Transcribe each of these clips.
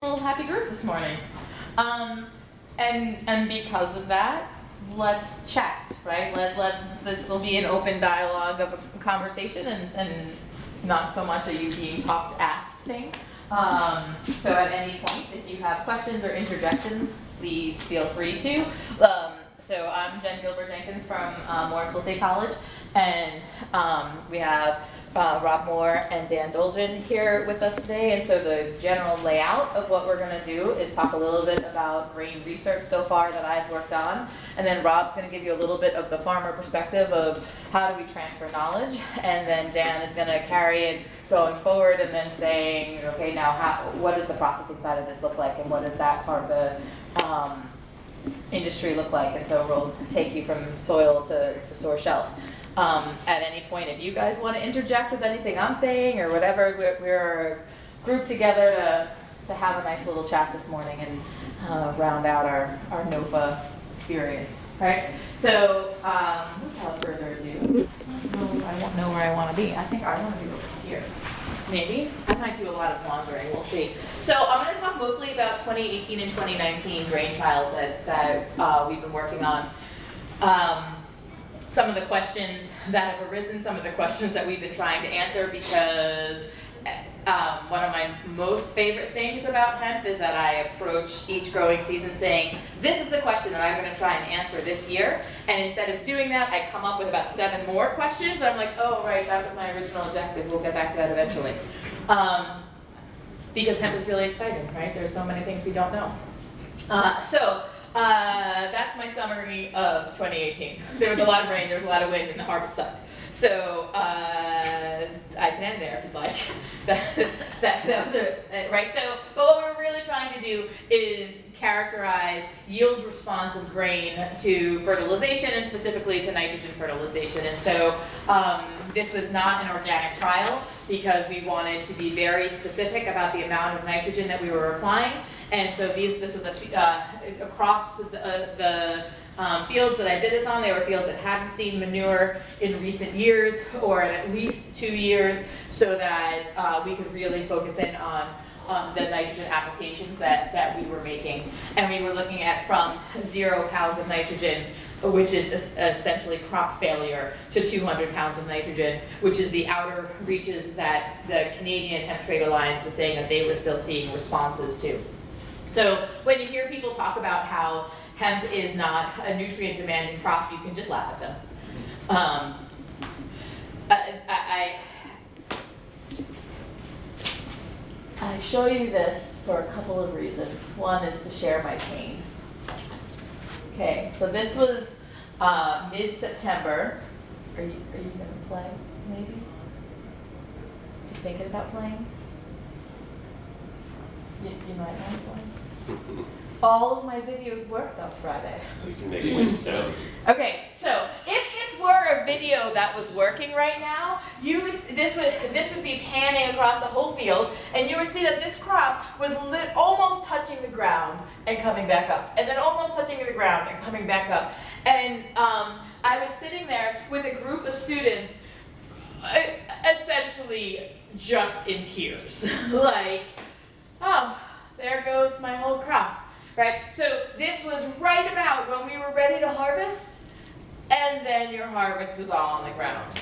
Little happy group this morning. And because of that, let's chat, right? This will be an open dialogue of a conversation and not so much a you being talked at thing. So at any point, if you have questions or interjections, please feel free to. So I'm Gilbert-Jenkins from Morrisville State College, and we have Rob Moore and Dan Dolgin here with us today. And so the general layout of what we're going to do is talk a little bit about grain research so far that I've worked on, and then Rob's going to give you a little bit of the farmer perspective of how do we transfer knowledge, and then Dan is going to carry it going forward and then saying, okay, now what does the processing side of this look like, and what does that part of the industry look like? And so we'll take you from soil to store shelf. At any point, if you guys want to interject with anything I'm saying or whatever, we're grouped together to have a nice little chat this morning and round out our NOFA experience. Right? So without further ado, I won't know where I want to be. I think I want to be over here. Maybe. I might do a lot of wandering. We'll see. So I'm going to talk mostly about 2018 and 2019 grain trials that we've been working on. Some of the questions that have arisen, some of the questions that we've been trying to answer, because one of my most favorite things about hemp is that I approach each growing season saying, this is the question that I'm going to try and answer this year. And instead of doing that, I come up with about 7 more questions. I'm like, oh, right, that was my original objective. We'll get back to that eventually. Because hemp is really exciting, right? There's so many things we don't know. That's my summary of 2018. There was a lot of rain, there was a lot of wind, and the harvest sucked. So I can end there if you'd like. that was it, right? So, but what we're really trying to do is characterize yield response of grain to fertilization, and specifically to nitrogen fertilization. And so this was not an organic trial because we wanted to be very specific about the amount of nitrogen that we were applying. And so this was across the fields that I did this on. They were fields that hadn't seen manure in recent years, or in at least 2 years, so that we could really focus in on the nitrogen applications that we were making. And we were looking at from 0 pounds of nitrogen, which is essentially crop failure, to 200 pounds of nitrogen, which is the outer reaches that the Canadian Hemp Trade Alliance was saying that they were still seeing responses to. So when you hear people talk about how hemp is not a nutrient demanding crop, you can just laugh at them. I show you this for a couple of reasons. One is to share my pain. Okay, so this was mid-September. Are you going to play, maybe? You thinking about playing? You might want to play. All of my videos worked on Friday. You can make it sound. Okay, so if this were a video that was working right now, this would be panning across the whole field, and you would see that this crop was almost touching the ground and coming back up, and then almost touching the ground and coming back up. And I was sitting there with a group of students, essentially just in tears, like, oh, there goes my whole crop, right? So this was right about when we were ready to harvest, and then your harvest was all on the ground,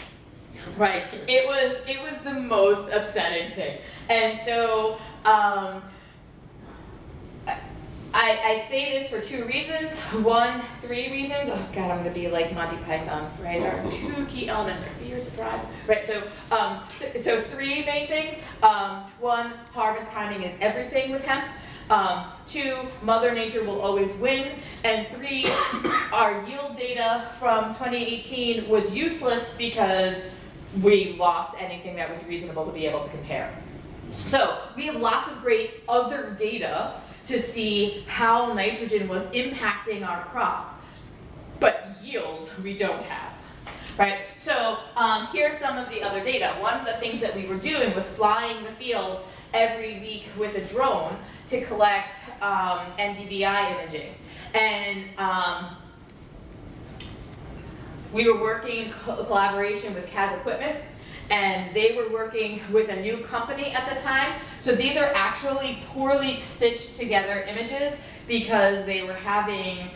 right? It was the most upsetting thing. And so I say this for 2 reasons. 3 reasons. Oh God, I'm gonna be like Monty Python, right? Our 2 key elements are fear, surprise, right? So 3 main things. 1, harvest timing is everything with hemp. 2, Mother Nature will always win. And 3, our yield data from 2018 was useless because we lost anything that was reasonable to be able to compare. So we have lots of great other data to see how nitrogen was impacting our crop, but yield we don't have, right? So here's some of the other data. One of the things that we were doing was flying the fields every week with a drone to collect NDVI imaging. And we were working in collaboration with CAS Equipment, and they were working with a new company at the time. So these are actually poorly stitched together images because they were having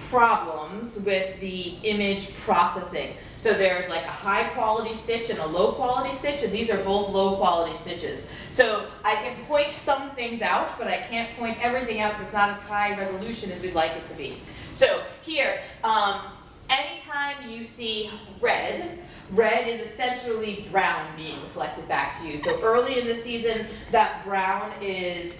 problems with the image processing. So there's like a high quality stitch and a low quality stitch, and these are both low quality stitches. So I can point some things out, but I can't point everything out that's not as high resolution as we'd like it to be. So here, anytime you see red, red is essentially brown being reflected back to you. So early in the season, that brown is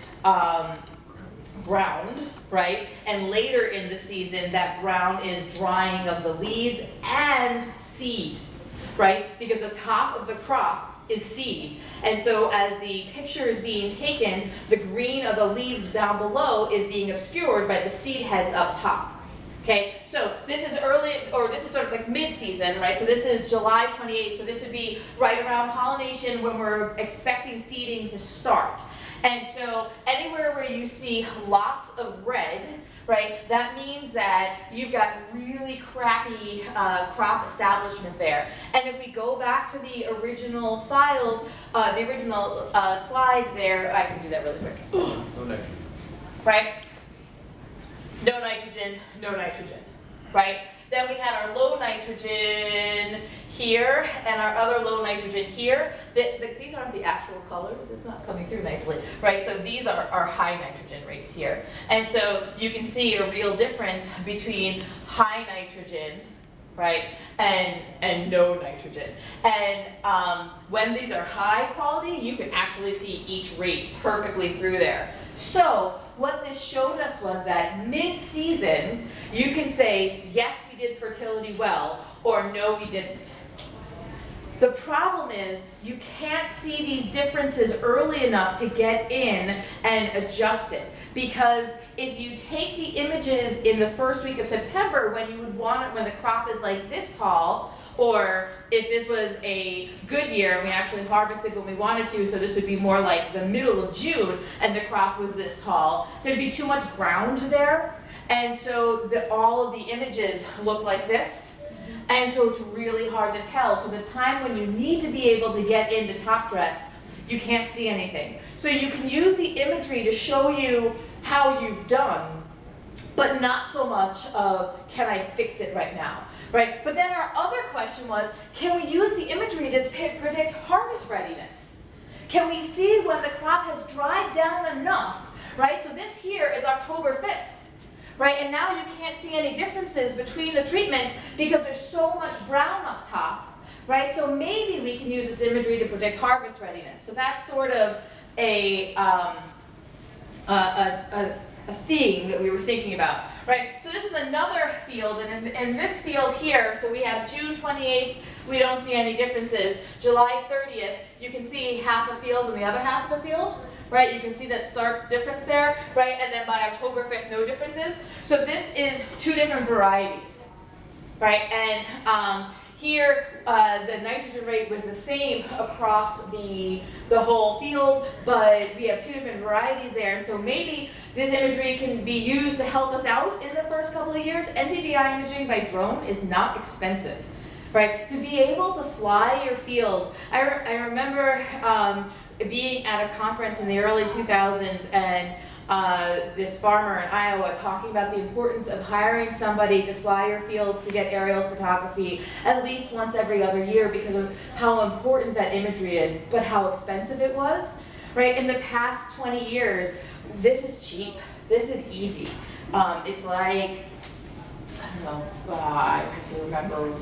browned, right? And later in the season, that brown is drying of the leaves and seed, right? Because the top of the crop is seed. And so as the picture is being taken, the green of the leaves down below is being obscured by the seed heads up top. Okay, so this is early, or this is sort of like mid-season, right? So this is July 28th, so this would be right around pollination when we're expecting seeding to start. And so anywhere where you see lots of red, right, that means that you've got really crappy crop establishment there. And if we go back to the original files, the original slide there, I can do that really quick. Okay. Right? No nitrogen, no nitrogen, right? Then we had our low nitrogen here and our other low nitrogen here. These aren't the actual colors, it's not coming through nicely, right? So these are our high nitrogen rates here. And so you can see a real difference between high nitrogen, right, and no nitrogen. And when these are high quality, you can actually see each rate perfectly through there. So what this showed us was that mid-season, you can say, yes, we did fertility well, or no, we didn't. The problem is you can't see these differences early enough to get in and adjust it. Because if you take the images in the first week of September when you would want it when the crop is like this tall, or if this was a good year and we actually harvested when we wanted to, so this would be more like the middle of June and the crop was this tall, there'd be too much ground there. And so all of the images look like this. And so it's really hard to tell. So the time when you need to be able to get into top dress, you can't see anything. So you can use the imagery to show you how you've done, but not so much of, can I fix it right now, right? But then our other question was, can we use the imagery to predict harvest readiness? Can we see when the crop has dried down enough, right? So this here is October 5th. Right, and now you can't see any differences between the treatments because there's so much brown up top, right? So maybe we can use this imagery to predict harvest readiness. So that's sort of a thing that we were thinking about, right? So this is another field, and in this field here, so we have June 28th, we don't see any differences. July 30th, you can see half a field and the other half of the field. Right, you can see that stark difference there, right? And then by October 5th, no differences. So this is two different varieties, right? And here, the nitrogen rate was the same across the whole field, but we have two different varieties there. And so maybe this imagery can be used to help us out in the first couple of years. NDVI imaging by drone is not expensive, right? To be able to fly your fields, I remember being at a conference in the early 2000s and this farmer in Iowa talking about the importance of hiring somebody to fly your fields to get aerial photography at least once every other year because of how important that imagery is, but how expensive it was, right? In the past 20 years, this is cheap, this is easy. It's like, I don't know, I have to remember.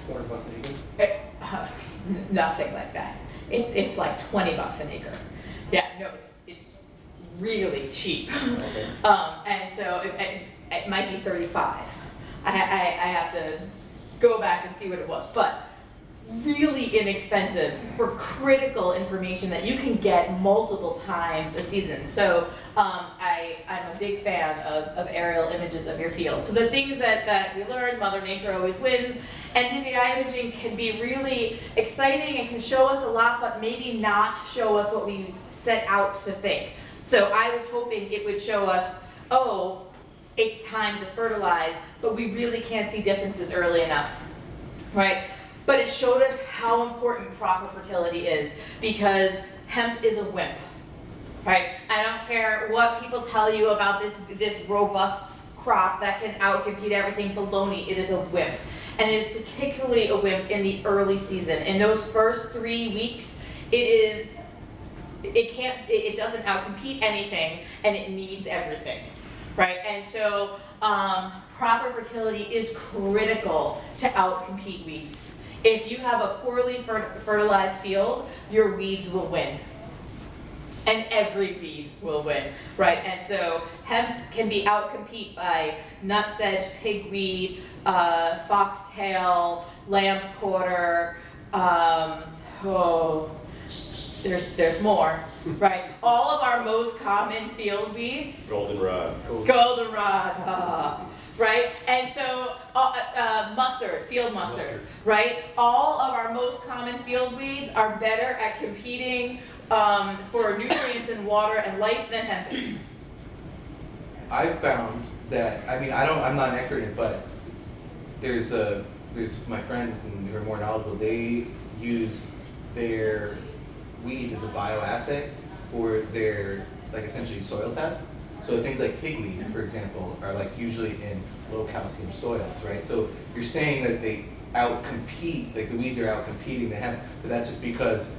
$400 an acre? Nothing like that. It's like $20 an acre. Yeah, no, it's really cheap. Okay. And so it might be 35. I have to go back and see what it was, but really inexpensive for critical information that you can get multiple times a season. So I'm a big fan of aerial images of your field. So the things that we learned, Mother Nature always wins, and NDVI imaging can be really exciting and can show us a lot, but maybe not show us what we set out to think. So I was hoping it would show us, oh, it's time to fertilize, but we really can't see differences early enough, right? but it showed us how important proper fertility is, because hemp is a wimp, right? I don't care what people tell you about this robust crop that can outcompete everything. Baloney. It is a wimp, and it is particularly a wimp in the early season. In those first 3 weeks, it doesn't outcompete anything, and it needs everything, right? And so proper fertility is critical to outcompete weeds. If you have a poorly fertilized field, your weeds will win. And every weed will win, right? And so hemp can be outcompete by nutsedge, pigweed, foxtail, lamb's quarter, there's more, right? All of our most common field weeds. Goldenrod. Goldenrod, right? And so mustard, field mustard, right? All of our most common field weeds are better at competing for nutrients and water and light than hemp is. I've found that, I mean, I'm not an expert in it, but there's my friends and who are more knowledgeable, they use their weed as a bioassay for their, like, essentially soil tests. So things like pigweed, for example, are like usually in low calcium soils, right? So you're saying that they outcompete, like the weeds are outcompeting the hemp, but that's just because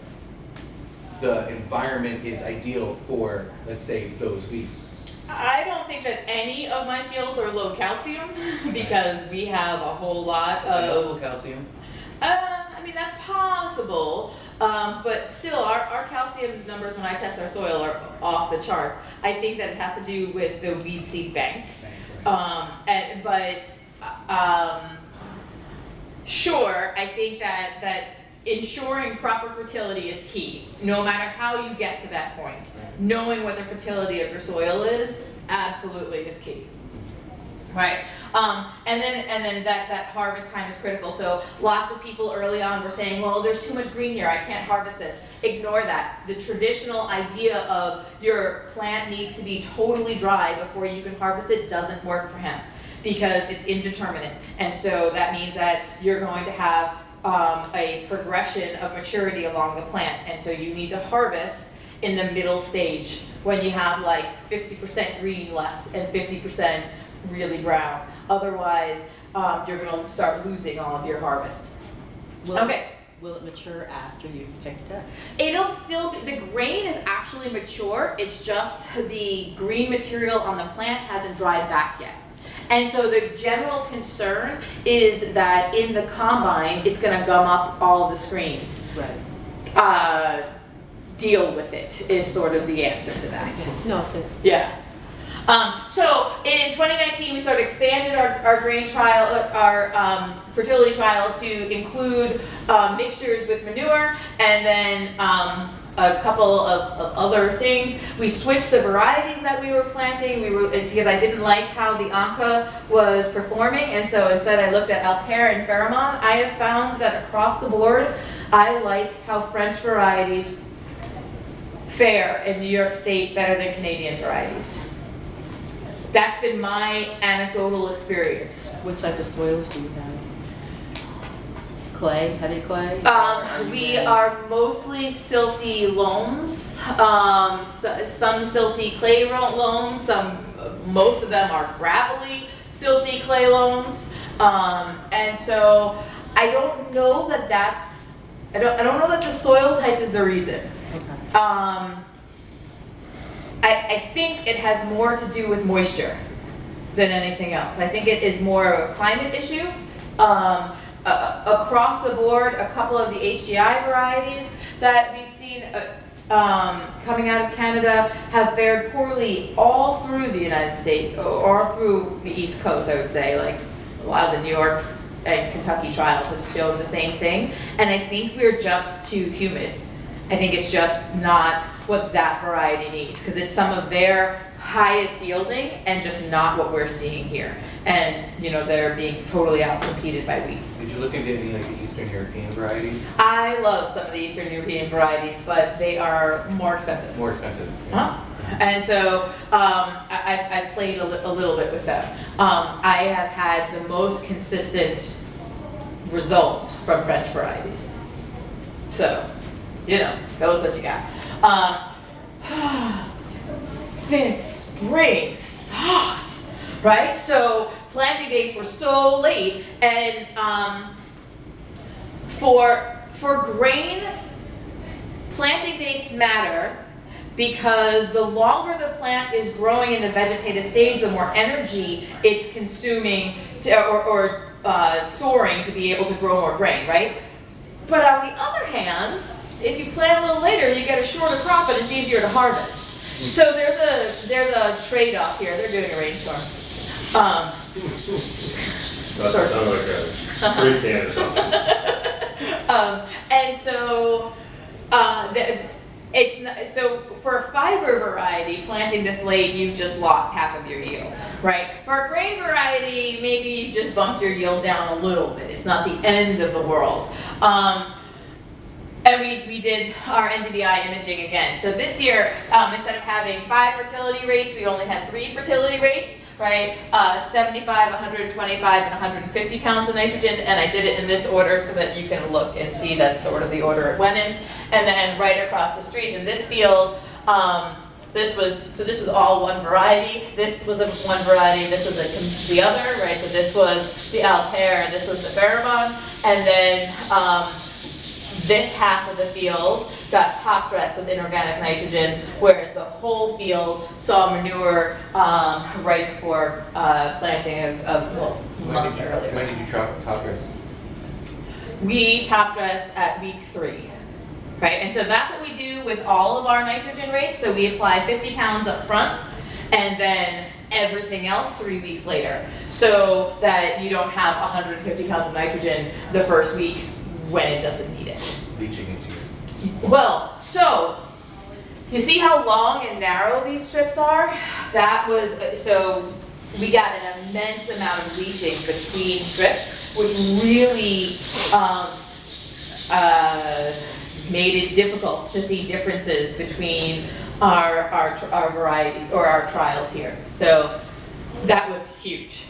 the environment is ideal for, let's say, those weeds. I don't think that any of my fields are low calcium because we have a whole lot of Low calcium? I mean, that's possible, but still, our calcium numbers when I test our soil are off the charts. I think that it has to do with the weed seed bank. Sure, I think that ensuring proper fertility is key. No matter how you get to that point, knowing what the fertility of your soil is absolutely is key. Right, and then that harvest time is critical. So lots of people early on were saying, well, there's too much green here, I can't harvest this. Ignore that. The traditional idea of your plant needs to be totally dry before you can harvest it doesn't work for hemp because it's indeterminate. And so that means that you're going to have a progression of maturity along the plant. And so you need to harvest in the middle stage when you have like 50% green left and 50% really brown. Otherwise, you're going to start losing all of your harvest. Will it mature after you've picked it? It'll still be, the grain is actually mature. It's just the green material on the plant hasn't dried back yet. And so the general concern is that in the combine, it's going to gum up all of the screens. Right. Deal with it is sort of the answer to that. No. Yeah. So in 2019, we sort of expanded our grain trial, our fertility trials to include mixtures with manure, and then a couple of other things. We switched the varieties that we were planting. Because I didn't like how the Anka was performing, and so instead I looked at Altair and Pheromone. I have found that across the board, I like how French varieties fare in New York State better than Canadian varieties. That's been my anecdotal experience. What type of soils do you have? Clay, heavy clay? We are mostly silty loams, some silty clay loams, most of them are gravelly silty clay loams, and so I don't know that I don't know that the soil type is the reason. Okay. I think it has more to do with moisture than anything else. I think it is more of a climate issue. Across the board, a couple of the HGI varieties that we've seen coming out of Canada have fared poorly all through the United States, or through the East Coast, I would say. Like a lot of the New York and Kentucky trials have shown the same thing. And I think we're just too humid. I think it's just not what that variety needs, because it's some of their highest yielding and just not what we're seeing here. And they're being totally outcompeted by weeds. Did you look into any like the Eastern European varieties? I love some of the Eastern European varieties, but they are more expensive. More expensive. Yeah. Huh? And so I've played a little bit with them. I have had the most consistent results from French varieties. So, you know, go with what you got. This spring sucked, right? So planting dates were so late, and for grain, planting dates matter because the longer the plant is growing in the vegetative stage, the more energy it's consuming or storing to be able to grow more grain, right? But on the other hand, if you plant a little later, you get a shorter crop and it's easier to harvest. So there's a trade-off here. They're doing a rainstorm. And so so for a fiber variety, planting this late, you've just lost half of your yield, right? For a grain variety, maybe you just bumped your yield down a little bit. It's not the end of the world. And we did our NDVI imaging again. So this year, instead of having 5 fertility rates, we only had 3 fertility rates, right? 75, 125, and 150 pounds of nitrogen. And I did it in this order so that you can look and see that's sort of the order it went in. And then right across the street in this field, this was all one variety. This was one variety, this was the other, right? So this was the Altair and this was the Farabon. And then this half of the field got top dressed with inorganic nitrogen, whereas the whole field saw manure right before planting well, a month earlier. When did you top dress? We top dressed at week 3, right? And so that's what we do with all of our nitrogen rates. So we apply 50 pounds up front, and then everything else 3 weeks later, so that you don't have 150 pounds of nitrogen the first week when it doesn't need it. Leaching into you. Well, so you see how long and narrow these strips are? That was, so we got an immense amount of leaching between strips, which really made it difficult to see differences between our variety or our trials here. So that was huge.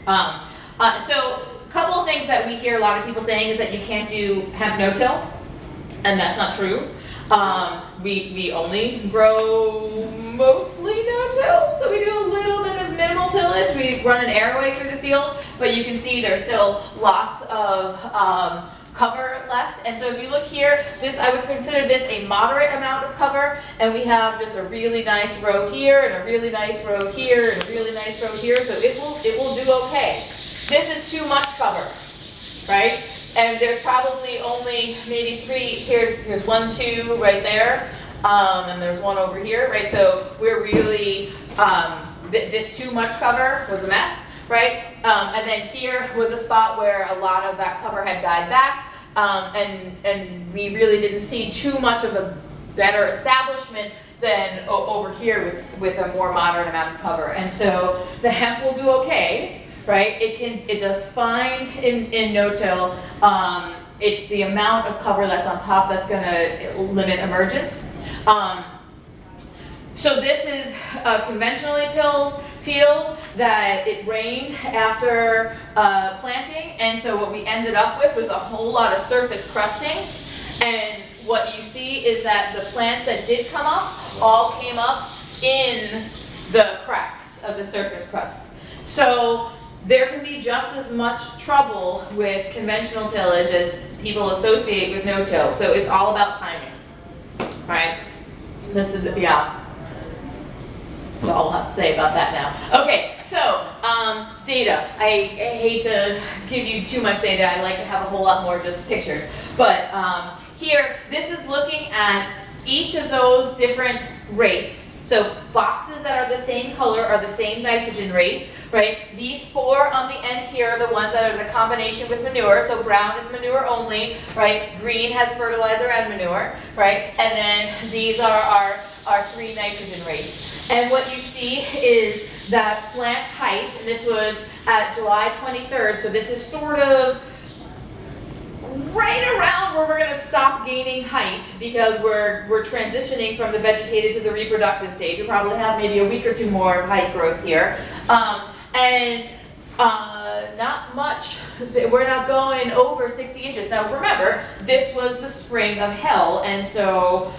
So a couple of things that we hear a lot of people saying is that you can't do hemp no-till, and that's not true. We only grow mostly no-till, so we do a little bit of minimal tillage. We run an airway through the field, but you can see there's still lots of cover left. And so if you look here, I would consider this a moderate amount of cover, and we have just a really nice row here, and a really nice row here, and a really nice row here, so it will do okay. This is too much cover, right? And there's probably only maybe 3, here's 1, 2 right there, and there's 1 over here, right? So we're really, this too much cover was a mess, right? And then here was a spot where a lot of that cover had died back, and we really didn't see too much of a better establishment than over here with a more moderate amount of cover. And so the hemp will do okay. Right, it does fine in no-till. It's the amount of cover that's on top that's going to limit emergence. So this is a conventionally tilled field that it rained after planting, and so what we ended up with was a whole lot of surface crusting. And what you see is that the plants that did come up all came up in the cracks of the surface crust. So there can be just as much trouble with conventional tillage as people associate with no-till. So it's all about timing, right? This is, yeah. That's all I'll have to say about that now. Okay, so data. I hate to give you too much data. I like to have a whole lot more just pictures. But here, this is looking at each of those different rates. So boxes that are the same color are the same nitrogen rate, right? These 4 on the end here are the ones that are the combination with manure. So brown is manure only, right? Green has fertilizer and manure, right? And then these are our 3 nitrogen rates. And what you see is that plant height, and this was at July 23rd, so this is sort of right around where we're going to stop gaining height because we're transitioning from the vegetative to the reproductive stage. We'll probably have maybe a week or 2 more of height growth here. not much. We're not going over 60 inches. Now remember, this was the spring of hell, and so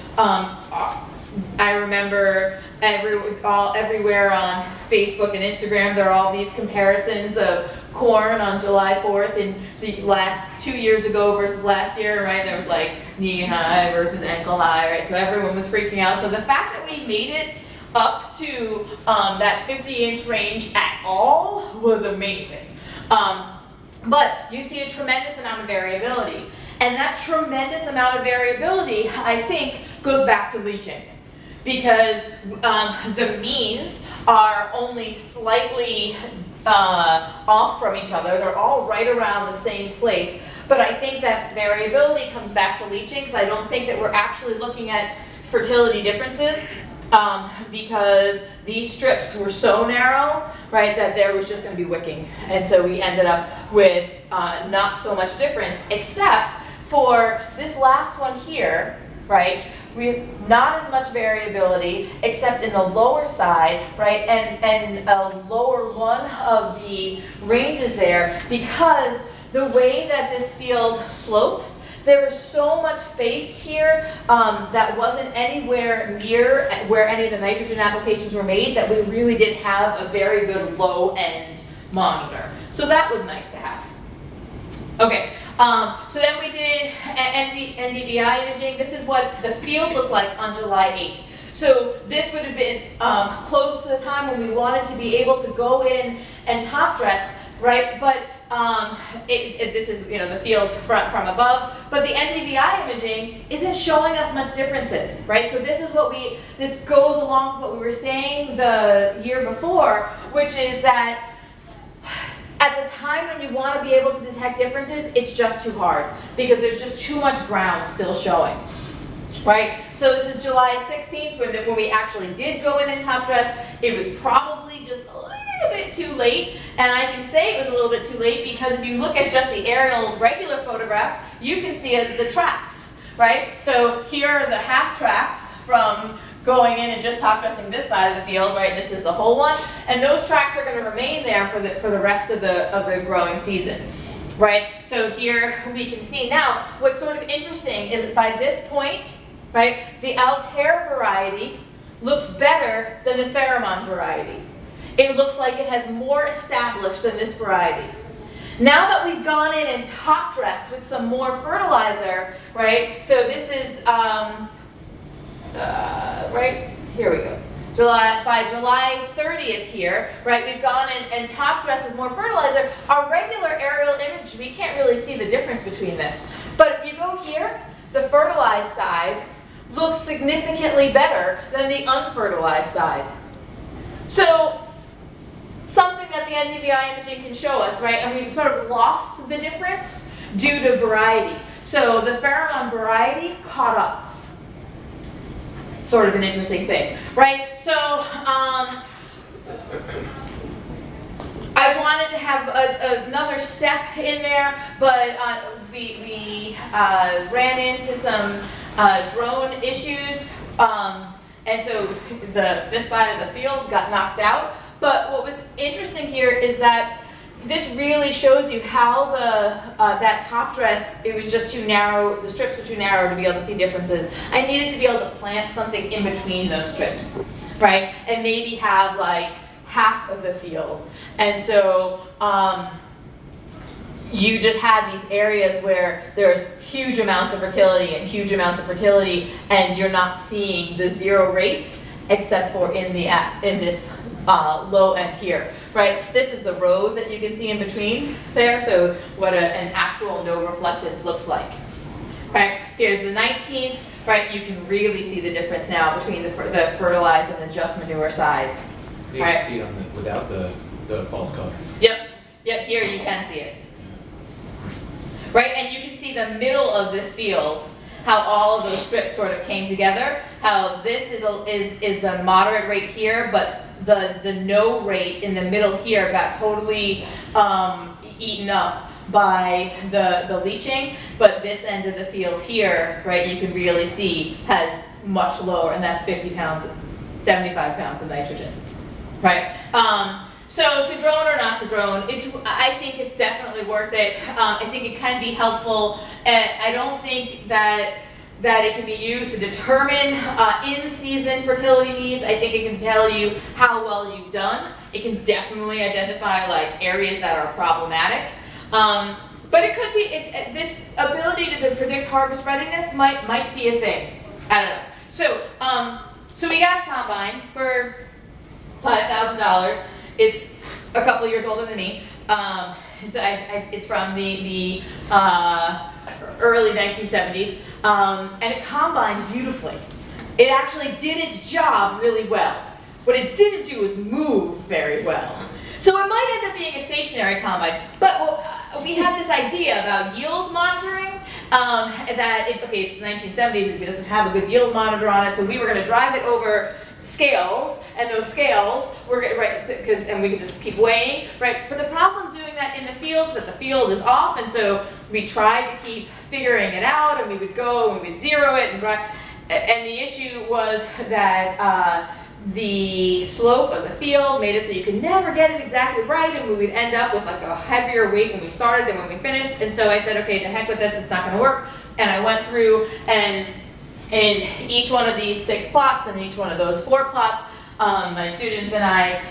I remember everywhere on Facebook and Instagram, there are all these comparisons of corn on July 4th in the last 2 years ago versus last year, right? There was like knee high versus ankle high, right? So everyone was freaking out. So the fact that we made it up to that 50-inch range at all was amazing. But you see a tremendous amount of variability. And that tremendous amount of variability, I think, goes back to leaching. Because the means are only slightly off from each other. They're all right around the same place. But I think that variability comes back to leaching, because I don't think that we're actually looking at fertility differences. Because these strips were so narrow, right, that there was just going to be wicking. And so we ended up with not so much difference, except for this last one here, right, not as much variability, except in the lower side, right, and a lower one of the ranges there, because the way that this field slopes, there was so much space here that wasn't anywhere near where any of the nitrogen applications were made, that we really did have a very good low-end monitor. So that was nice to have. Okay, so then we did NDVI imaging. This is what the field looked like on July 8th. So this would have been close to the time when we wanted to be able to go in and top dress, right? But this is, you know, the field from above, but the NDVI imaging isn't showing us much differences, right? So this is this goes along with what we were saying the year before, which is that at the time when you want to be able to detect differences, it's just too hard, because there's just too much ground still showing, right? So this is July 16th when we actually did go in and top dress. It was probably just a little bit too late, and I can say it was a little bit too late because if you look at just the aerial regular photograph, you can see the tracks, right? So here are the half tracks from going in and just top dressing this side of the field, right? This is the whole one, and those tracks are going to remain there for the rest of the growing season, right? So here we can see now what's sort of interesting is that by this point, right, the Altair variety looks better than the Pheromone variety. It looks like it has more established than this variety. Now that we've gone in and top dressed with some more fertilizer, right? So this is right here we go. By July 30th here, right? We've gone in and top dressed with more fertilizer. Our regular aerial image, we can't really see the difference between this. But if you go here, the fertilized side looks significantly better than the unfertilized side. So something that the NDVI imaging can show us, right? And we've sort of lost the difference due to variety. So the Pheromone variety caught up. Sort of an interesting thing, right? So I wanted to have another step in there, but we ran into some drone issues, and so this side of the field got knocked out. But what was interesting here is that this really shows you how that top dress, it was just too narrow, the strips were too narrow to be able to see differences. I needed to be able to plant something in between those strips, right? And maybe have like half of the field. And so you just had these areas where there's huge amounts of fertility and huge amounts of fertility, and you're not seeing the zero rates except for in this low end here, right? This is the road that you can see in between there, so what an actual no reflectance looks like. Right, here's the 19th, right? You can really see the difference now between the fertilized and the just manure side. You can see it without the false color. Yep, here you can see it. Right, and you can see the middle of this field, how all of those strips sort of came together, how this is the moderate rate here, but the no rate in the middle here got totally eaten up by the leaching, but this end of the field here, right, you can really see has much lower, and that's 50 pounds, 75 pounds of nitrogen, right? So to drone or not to drone, I I think it's definitely worth it. I think it can be helpful. I don't think that it can be used to determine in-season fertility needs. I think it can tell you how well you've done. It can definitely identify like areas that are problematic. But it could be, this ability to predict harvest readiness might be a thing. I don't know. So we got a combine for $5,000. It's a couple years older than me. So it's from the early 1970s, and it combined beautifully. It actually did its job really well. What it didn't do was move very well. So it might end up being a stationary combine, but we had this idea about yield monitoring, it's the 1970s, it doesn't have a good yield monitor on it, so we were going to drive it over scales, and those scales were and we could just keep weighing, right? But the problem doing that in the field is that the field is off, and so we tried to keep figuring it out, and we would go and we would zero it and drive. And the issue was that the slope of the field made it so you could never get it exactly right, and we would end up with like a heavier weight when we started than when we finished. And so I said, okay, to heck with this, it's not going to work. And I went through, and in each one of these 6 plots and each one of those 4 plots, my students and I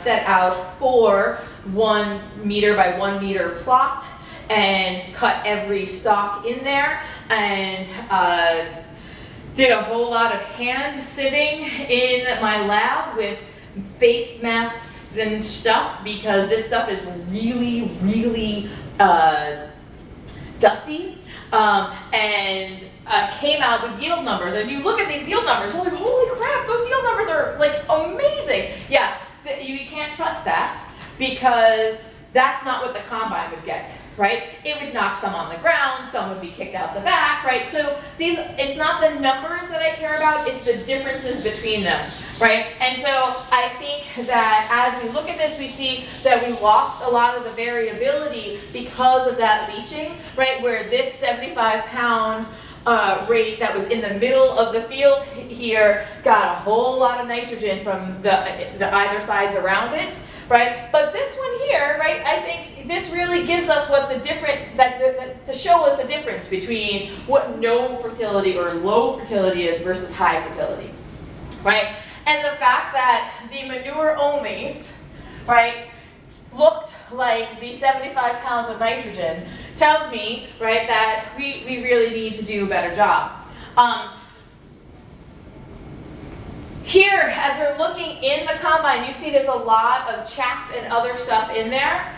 set out 4 1 meter by 1 meter plot and cut every stalk in there, and did a whole lot of hand sieving in my lab with face masks and stuff, because this stuff is really, really dusty, and came out with yield numbers. And you look at these yield numbers, you're like, holy crap, those yield numbers are like amazing. Yeah, you can't trust that, because that's not what the combine would get, right? It would knock some on the ground, some would be kicked out the back, right? So it's not the numbers that I care about, it's the differences between them, right? And so I think that as we look at this, we see that we lost a lot of the variability because of that leaching, right? Where this 75-pound rate that was in the middle of the field here got a whole lot of nitrogen from the either sides around it, right? But this one here, right, I think this really gives us what the to show us the difference between what no fertility or low fertility is versus high fertility, right? And the fact that the manure onlys, right, looked like the 75 pounds of nitrogen tells me, right, that we really need to do a better job. Here, as we're looking in the combine, you see there's a lot of chaff and other stuff in there.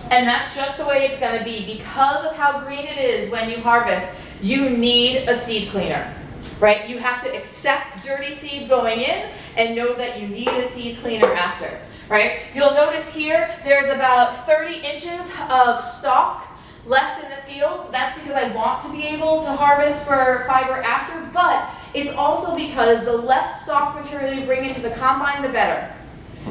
And that's just the way it's going to be. Because of how green it is when you harvest, you need a seed cleaner, right? You have to accept dirty seed going in and know that you need a seed cleaner after, right? You'll notice here there's about 30 inches of stalk left in the field. That's because I want to be able to harvest for fiber after, but it's also because the less stalk material you bring into the combine, the better,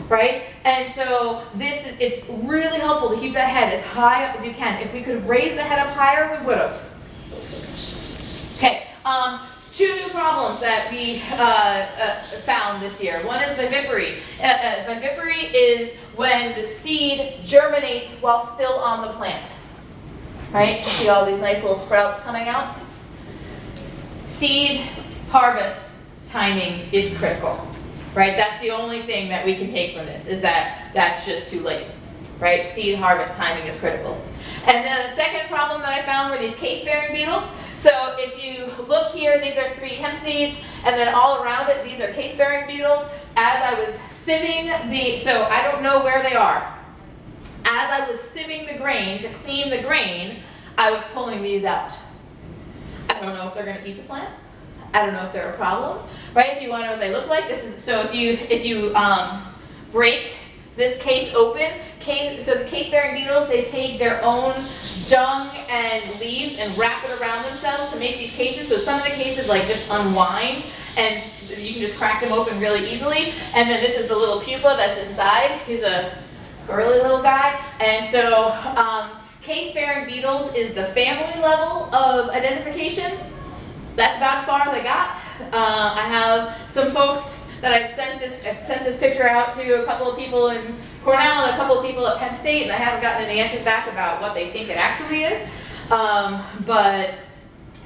right? And so it's really helpful to keep that head as high up as you can. If we could raise the head up higher, we would have. Okay, 2 new problems that we found this year. One is viviparity. Viviparity is when the seed germinates while still on the plant. Right? You see all these nice little sprouts coming out? Seed harvest timing is critical. Right? That's the only thing that we can take from this, is that that's just too late. Right? Seed harvest timing is critical. And then the second problem that I found were these case-bearing beetles. So if you look here, these are 3 hemp seeds, and then all around it, these are case-bearing beetles. As I was sieving so I don't know where they are. As I was sieving the grain to clean the grain, I was pulling these out. I don't know if they're going to eat the plant. I don't know if they're a problem, right? If you want to know what they look like, this is so. If you break this case open, so the case-bearing beetles, they take their own dung and leaves and wrap it around themselves to make these cases. So some of the cases like just unwind, and you can just crack them open really easily. And then this is the little pupa that's inside. He's a squirrely little guy. And so case-bearing beetles is the family level of identification. That's about as far as I got. I have some folks that I've sent this picture out to a couple of people in Cornell and a couple of people at Penn State, and I haven't gotten any answers back about what they think it actually is. But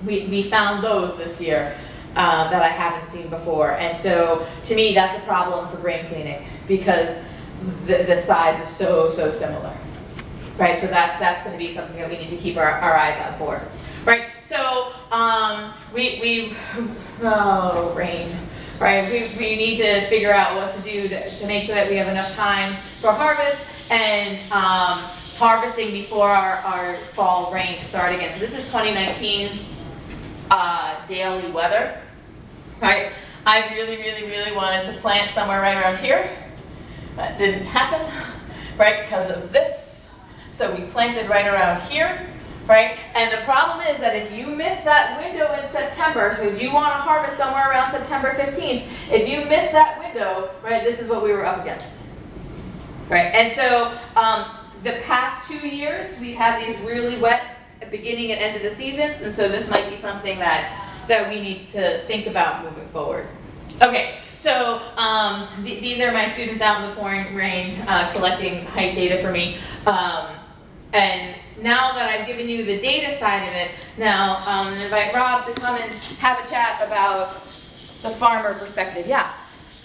we found those this year that I haven't seen before, and so to me that's a problem for grain cleaning because the size is so similar, right? So that's going to be something that we need to keep our eyes out for, right? So rain, right? We need to figure out what to do to make sure that we have enough time for harvest and harvesting before our fall rains start again. So this is 2019's daily weather, right? I really wanted to plant somewhere right around here. That didn't happen, right, because of this. So we planted right around here, right? And the problem is that if you miss that window in September, because you want to harvest somewhere around September 15th, if you miss that window, right, this is what we were up against, right? And so the past 2 years, we've had these really wet beginning and end of the seasons, and so this might be something that we need to think about moving forward. Okay. So these are my students out in the pouring rain collecting height data for me. And now that I've given you the data side of it, now I'm going to invite Rob to come and have a chat about the farmer perspective. Yeah?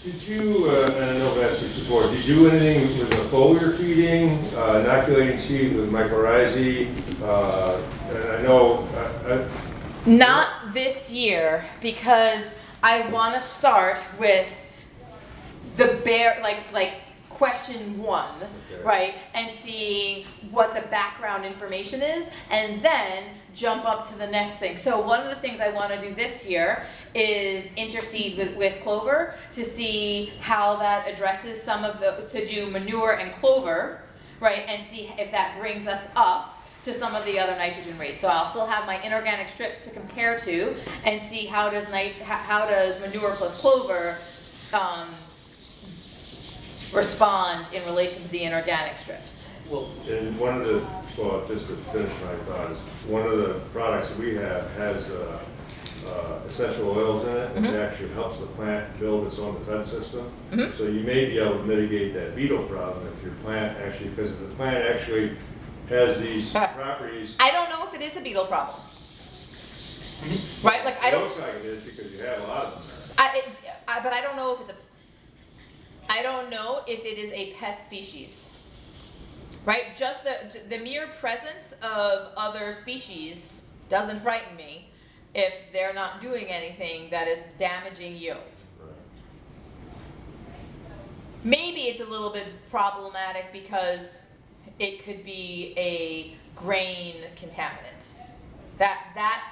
Did you, and I know I've asked this before, did you do anything with the foliar feeding, inoculating seed with mycorrhizae? And I know... Not this year, because I want to start with the bare, like question 1, okay, right? And see what the background information is, and then jump up to the next thing. So one of the things I want to do this year is interseed with clover to see how that addresses some of to do manure and clover, right? And see if that brings us up to some of the other nitrogen rates. So I'll still have my inorganic strips to compare to and see how does manure plus clover respond in relation to the inorganic strips. Well, and one of the, well, just to finish my thoughts, one of the products that we have has essential oils in it, which actually helps the plant build its own defense system. So you may be able to mitigate that beetle problem if your plant actually, because if the plant actually has these properties. I don't know if it is a beetle problem. Right? Like I don't. It looks like it is because you have a lot of them there. But I don't know if it's I don't know if it is a pest species. Right? Just the mere presence of other species doesn't frighten me if they're not doing anything that is damaging yield. Right. Maybe it's a little bit problematic because it could be a grain contaminant. Well, that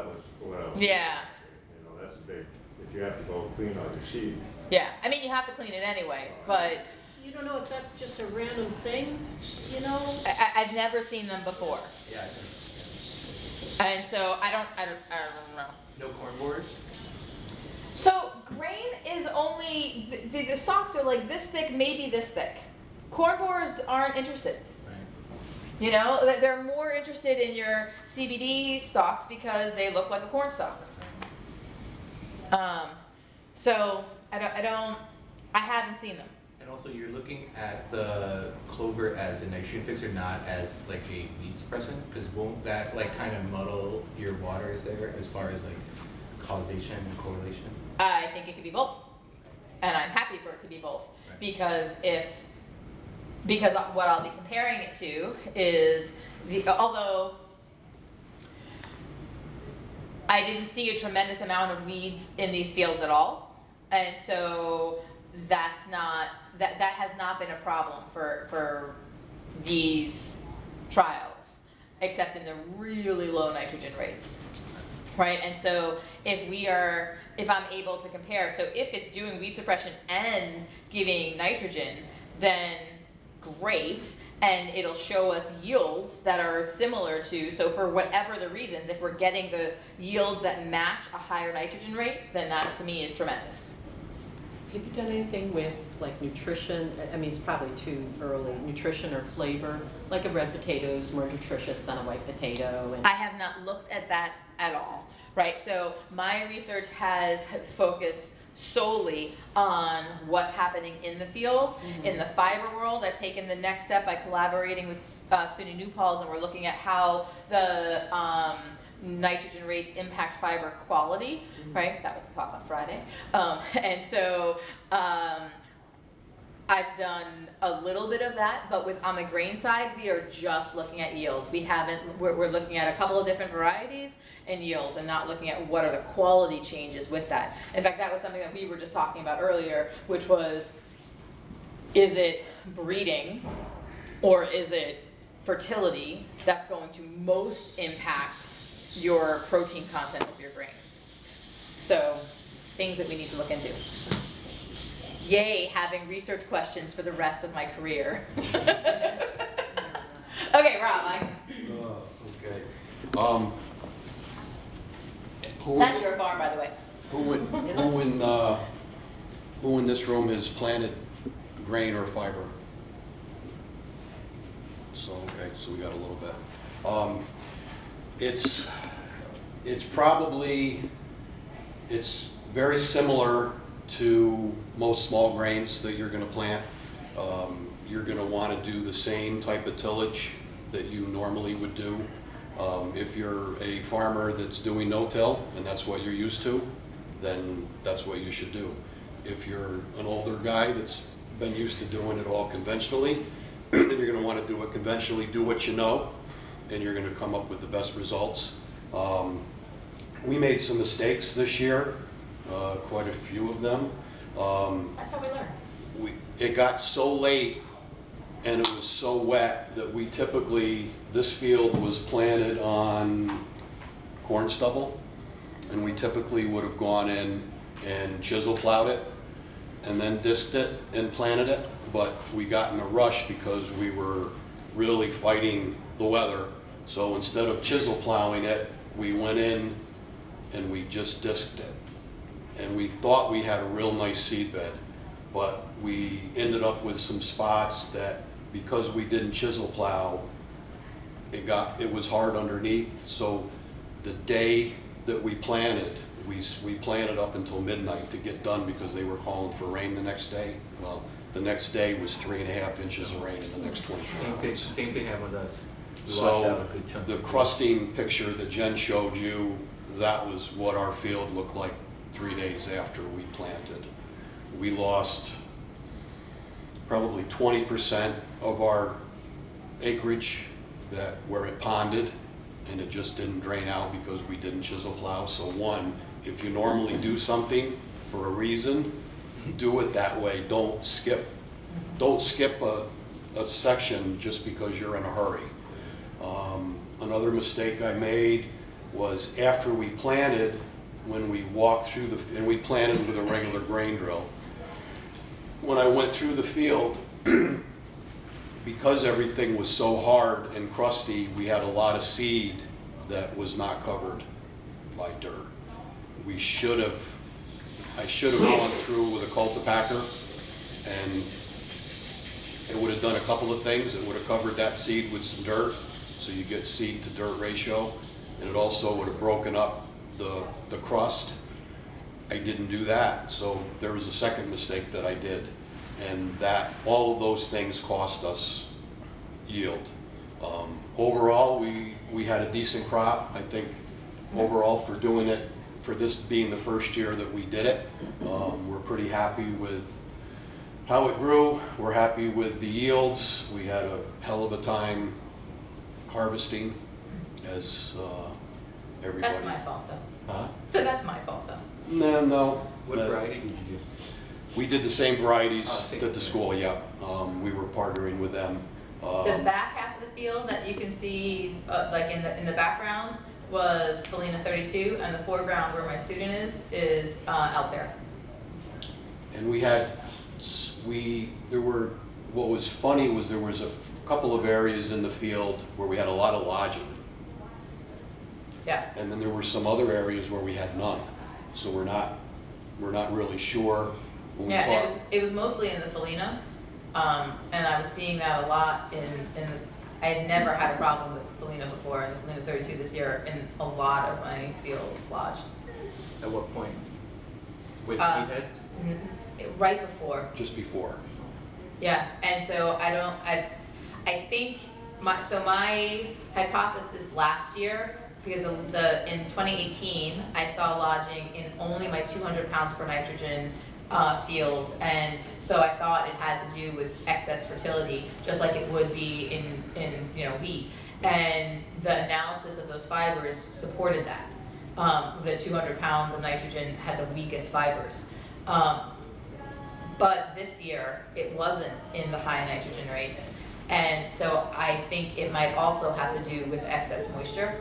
was what I was. Yeah. You know, that's a big. If you have to go clean out your seed. Yeah. I mean, you have to clean it anyway, but you don't know if that's just a random thing, you know? I've never seen them before, Yeah, I think. and so I don't know. No corn borers? So grain is only the stalks are like this thick, maybe this thick. Corn borers aren't interested. Right. You know, they're more interested in your CBD stalks because they look like a corn stalk. So I haven't seen them. And also you're looking at the clover as a nitrogen fixer, not as like a weed suppressant, because won't that like kind of muddle your waters there as far as like causation and correlation? I think it could be both, and I'm happy for it to be both, Right. because what I'll be comparing it to is although I didn't see a tremendous amount of weeds in these fields at all, and so that has not been a problem for these trials, except in the really low nitrogen rates, right? And so if I'm able to compare, so if it's doing weed suppression and giving nitrogen, then great, and it'll show us yields that are similar to, so for whatever the reasons, if we're getting the yields that match a higher nitrogen rate, then that to me is tremendous. Have you done anything with like nutrition? I mean, it's probably too early. Nutrition or flavor? Like a red potato is more nutritious than a white potato. And I have not looked at that at all, right? So my research has focused solely on what's happening in the field. In the fiber world, I've taken the next step by collaborating with SUNY New Paltz, and we're looking at how the nitrogen rates impact fiber quality, right? That was the talk on Friday. And so I've done a little bit of that, but on the grain side, we are just looking at yield. We're looking at a couple of different varieties and yield, and not looking at what are the quality changes with that. In fact, that was something that we were just talking about earlier, which was, is it breeding or is it fertility that's going to most impact your protein content of your grains? So, things that we need to look into. Yay, having research questions for the rest of my career. Okay, Rob, Okay. That's your farm, by the way. Who in this room has planted grain or fiber? So, okay, so we got a little bit. It's very similar to most small grains that you're going to plant. You're going to want to do the same type of tillage that you normally would do. If you're a farmer that's doing no-till and that's what you're used to, then that's what you should do. If you're an older guy that's been used to doing it all conventionally, then you're going to want to do it conventionally, do what you know, and you're going to come up with the best results. We made some mistakes this year, quite a few of them. That's how we learn. It got so late and it was so wet that this field was planted on corn stubble, and we typically would have gone in and chisel plowed it and then disked it and planted it, but we got in a rush because we were really fighting the weather. So instead of chisel plowing it, we went in and we just disked it. And we thought we had a real nice seed bed, but we ended up with some spots that, because we didn't chisel plow, it was hard underneath. So the day that we planted, we planted up until midnight to get done because they were calling for rain the next day. Well, the next day was 3.5 inches of rain in the next 24 hours. Same thing happened with us. We washed So out a good chunk the of it. crusting picture that Jen showed you, that was what our field looked like 3 days after we planted. We lost probably 20% of our acreage where it ponded, and it just didn't drain out because we didn't chisel plow. So one, if you normally do something for a reason, do it that way. Don't skip a section just because you're in a hurry. Another mistake I made was after we planted, when we walked through and we planted with a regular grain drill. When I went through the field, because everything was so hard and crusty, we had a lot of seed that was not covered by dirt. I should have gone through with a cultipacker, and it would have done a couple of things. It would have covered that seed with some dirt, so you get seed to dirt ratio, and it also would have broken up the crust. I didn't do that, so there was a second mistake that I did, and all of those things cost us yield. Overall, we had a decent crop. I think overall for this being the first year that we did it, we're pretty happy with how it grew. We're happy with the yields. We had a hell of a time harvesting, as everybody. That's my fault, though. Huh? So that's my fault, though. No. What variety did you do? We did the same varieties Same that the school, yeah. We were partnering with them. The back half of the field that you can see, like in the background, was Felina 32, and the foreground where my student is Altair. And what was funny was there was a couple of areas in the field where we had a lot of lodging. Yeah. And then there were some other areas where we had none. So we're not really sure. When we Yeah, talk- it was mostly in the Felina, and I was seeing that a lot I had never had a problem with Felina before, and the Felina 32 this year in a lot of my fields lodged. At what point? With Uh, seed heads? right before. just before. Yeah, and so I think my hypothesis last year, because in 2018, I saw lodging in only my 200 pounds per nitrogen fields, and so I thought it had to do with excess fertility, just like it would be in wheat. And the analysis of those fibers supported that. The 200 pounds of nitrogen had the weakest fibers. But this year, it wasn't in the high nitrogen rates. And so I think it might also have to do with excess moisture.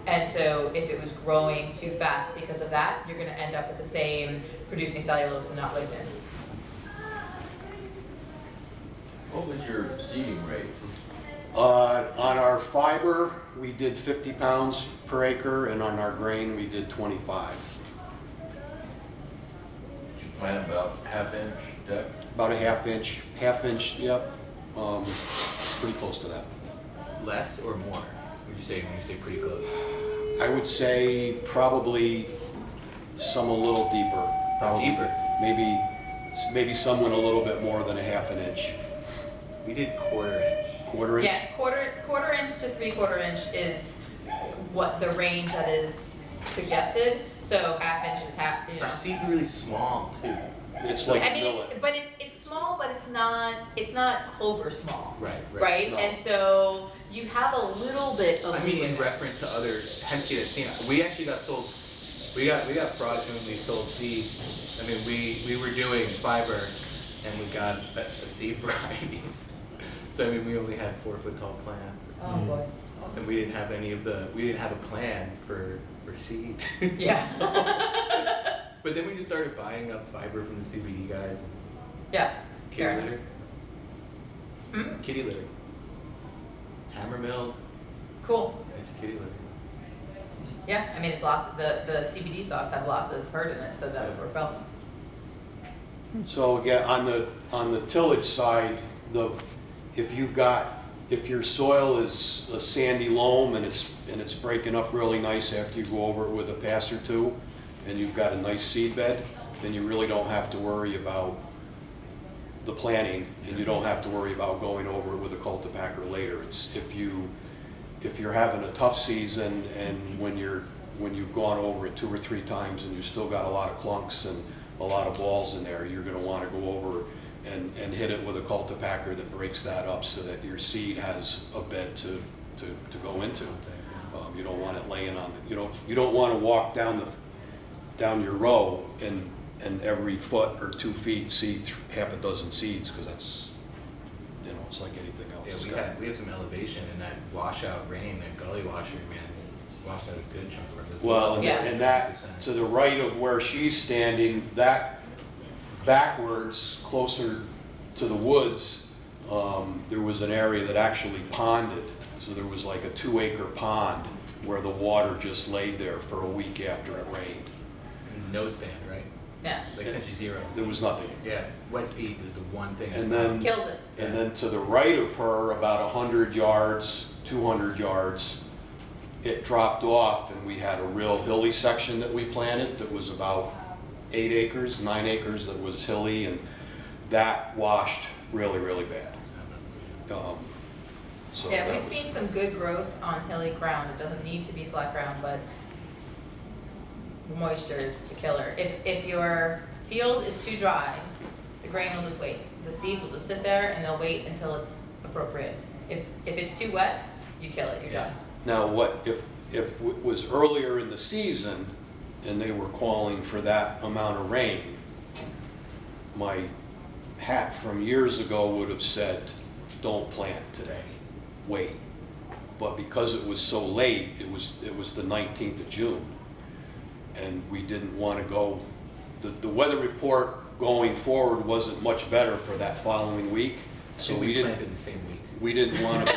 And so if it was growing too fast because of that, you're gonna end up with the same producing cellulose and not lignin. What was your seeding rate? On our fiber, we did 50 pounds per acre, and on our grain, we did 25. Did you plant about half-inch depth? About a half inch, yep. Pretty close to that. Less or more? Would you say when you say pretty close? I would say probably some a little deeper. Probably Deeper? Maybe some went a little bit more than a half an inch. We did quarter inch. Quarter inch? Yeah, quarter inch to 3/4 inch is what the range that is suggested. So half inch is half, Our seeds are really small too. It's like I mean, millet. but it's small, but it's not clover small. Right. Right? No. And so you have a little bit of. I mean, in leeway. reference to other hemp seed I've seen, we actually got sold. We got fraudulently sold seed. I mean, we were doing fiber, and we got a seed variety. So I mean, we only had 4-foot tall plants, Oh boy. and we didn't have a plan for seed. Yeah. But then we just started buying up fiber from the CBD guys. And Yeah. kitty Fair litter. Hmm? Kitty litter. Hammer milled. Cool. Kitty litter. Yeah, I mean, it's the CBD stalks have lots of hurt in it, so that would work well. So again, on the tillage side, if your soil is a sandy loam and it's breaking up really nice after you go over it with a pass or two, and you've got a nice seed bed, then you really don't have to worry about the planting, and you don't have to worry about going over it with a cultipacker later. It's if you're having a tough season, and when you've gone over it 2 or 3 times and you still got a lot of clunks and a lot of balls in there, you're going to want to go over and hit it with a cultipacker that breaks that up so that your seed has a bed to go into. You don't want it laying on you don't want to walk down your row and every foot or 2 feet see half a dozen seeds, because that's, it's like anything else. Yeah, we have some elevation, and that washout rain, that gully washer, man, washed out a good chunk of it. Well, Yeah. and that, to the right of where she's standing, that backwards, closer to the woods, there was an area that actually ponded. So there was like a 2-acre pond where the water just laid there for a week after it rained. No stand, right? Yeah. Like essentially zero. There was nothing. Yeah, wet feet is the one thing. And then, Kills it. and then to the right of her, about 100 yards, 200 yards, it dropped off, and we had a real hilly section that we planted that was about 8 acres, 9 acres, that was hilly, and that washed really, really bad. So Yeah, that we've was- seen some good growth on hilly ground. It doesn't need to be flat ground, but moisture is the killer. If your field is too dry, the grain will just wait. The seeds will just sit there and they'll wait until it's appropriate. If it's too wet, you kill it, you're done. Now, what if it was earlier in the season and they were calling for that amount of rain, my hat from years ago would have said, don't plant today, wait. But because it was so late, it was the 19th of June, and we didn't want to go, the weather report going forward wasn't much better for that following week, so we didn't. planted the same week. We didn't want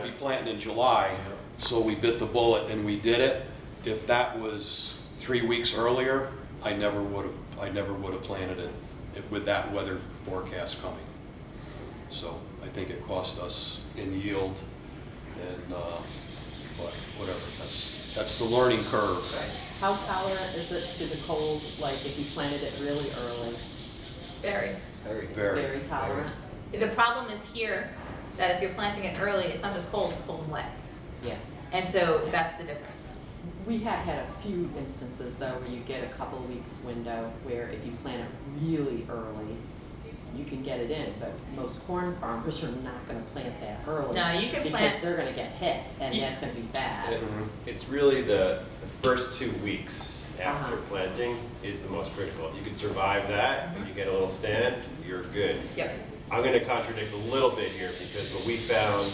to be planting in July, so we bit the bullet and we did it. If that was 3 weeks earlier, I never would have planted it with that weather forecast coming. So I think it cost us in yield, and but whatever. That's That's the learning curve. How tolerant is it to the cold, like if you planted it really early? Very. Very tolerant? The problem is here, that if you're planting it early, it's not just cold, it's cold and wet. Yeah. And so that's the difference. We have had a few instances though where you get a couple weeks window where if you plant it really early, you can get it in, but most corn farmers are not gonna plant that early. No, you can Because plant- they're gonna get hit, and You- that's gonna be bad. It's really the first 2 weeks after Uh-huh. planting is the most critical. If you can survive that and you get a little stand, you're good. Yep. I'm going to contradict a little bit here because what we found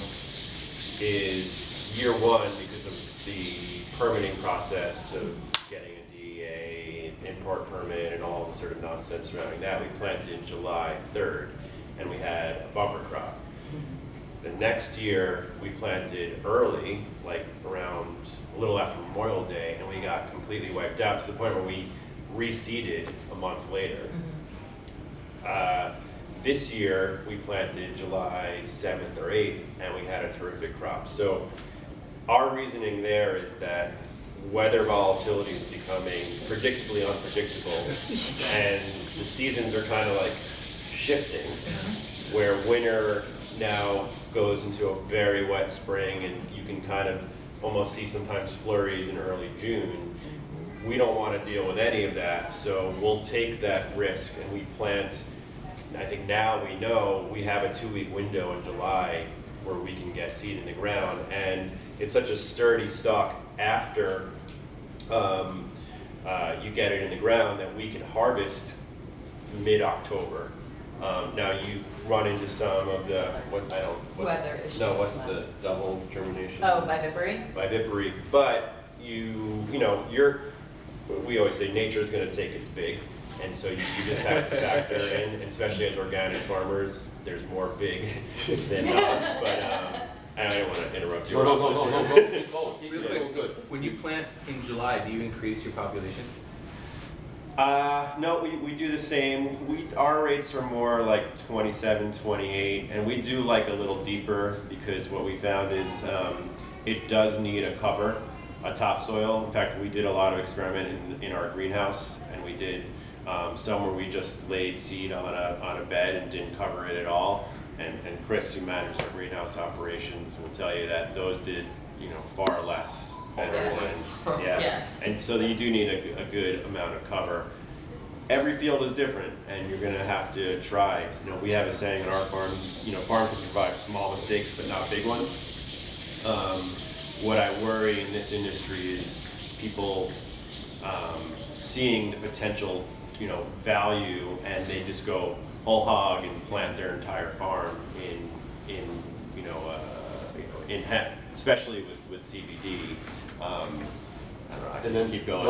is year one, because of the permitting process of getting a DEA, import permit, and all the sort of nonsense surrounding that, we planted July 3rd and we had a bumper crop. The next year, we planted early, like around a little after Memorial Day, and we got completely wiped out to the point where we reseeded a month later. This year, we planted July 7th or 8th, and we had a terrific crop. So our reasoning there is that weather volatility is becoming predictably unpredictable, and the seasons are kind of like shifting, where winter now goes into a very wet spring, and you can kind of almost see sometimes flurries in early June. We don't want to deal with any of that, so we'll take that risk and we plant. I think now we know we have a 2-week window in July where we can get seed in the ground, and it's such a sturdy stalk after you get it in the ground that we can harvest mid-October. Now you run into some of the Weather issues. No, what's the double germination? Oh, viviparity? Viviparity, but we always say nature is going to take its big, and so you just have to factor in, and especially as organic farmers, there's more big than not. But I don't want to interrupt you. No, keep going, keep Real going, quick, good. when you plant in July, do you increase your population? No, we do the same. Our rates are more like 27, 28, and we do like a little deeper because what we found is it does need a cover, a topsoil. In fact, we did a lot of experiment in our greenhouse, and we did some where we just laid seed on a bed and didn't cover it at all. And Chris, who manages our greenhouse operations, will tell you that those did far less. Yeah. And so you do need a good amount of cover. Every field is different, and you're going to have to try. We have a saying on our farm, farm can survive small mistakes, but not big ones. What I worry in this industry is people seeing the potential, value, and they just go whole hog and plant their entire farm in hemp, especially with CBD. I don't know, I can keep going.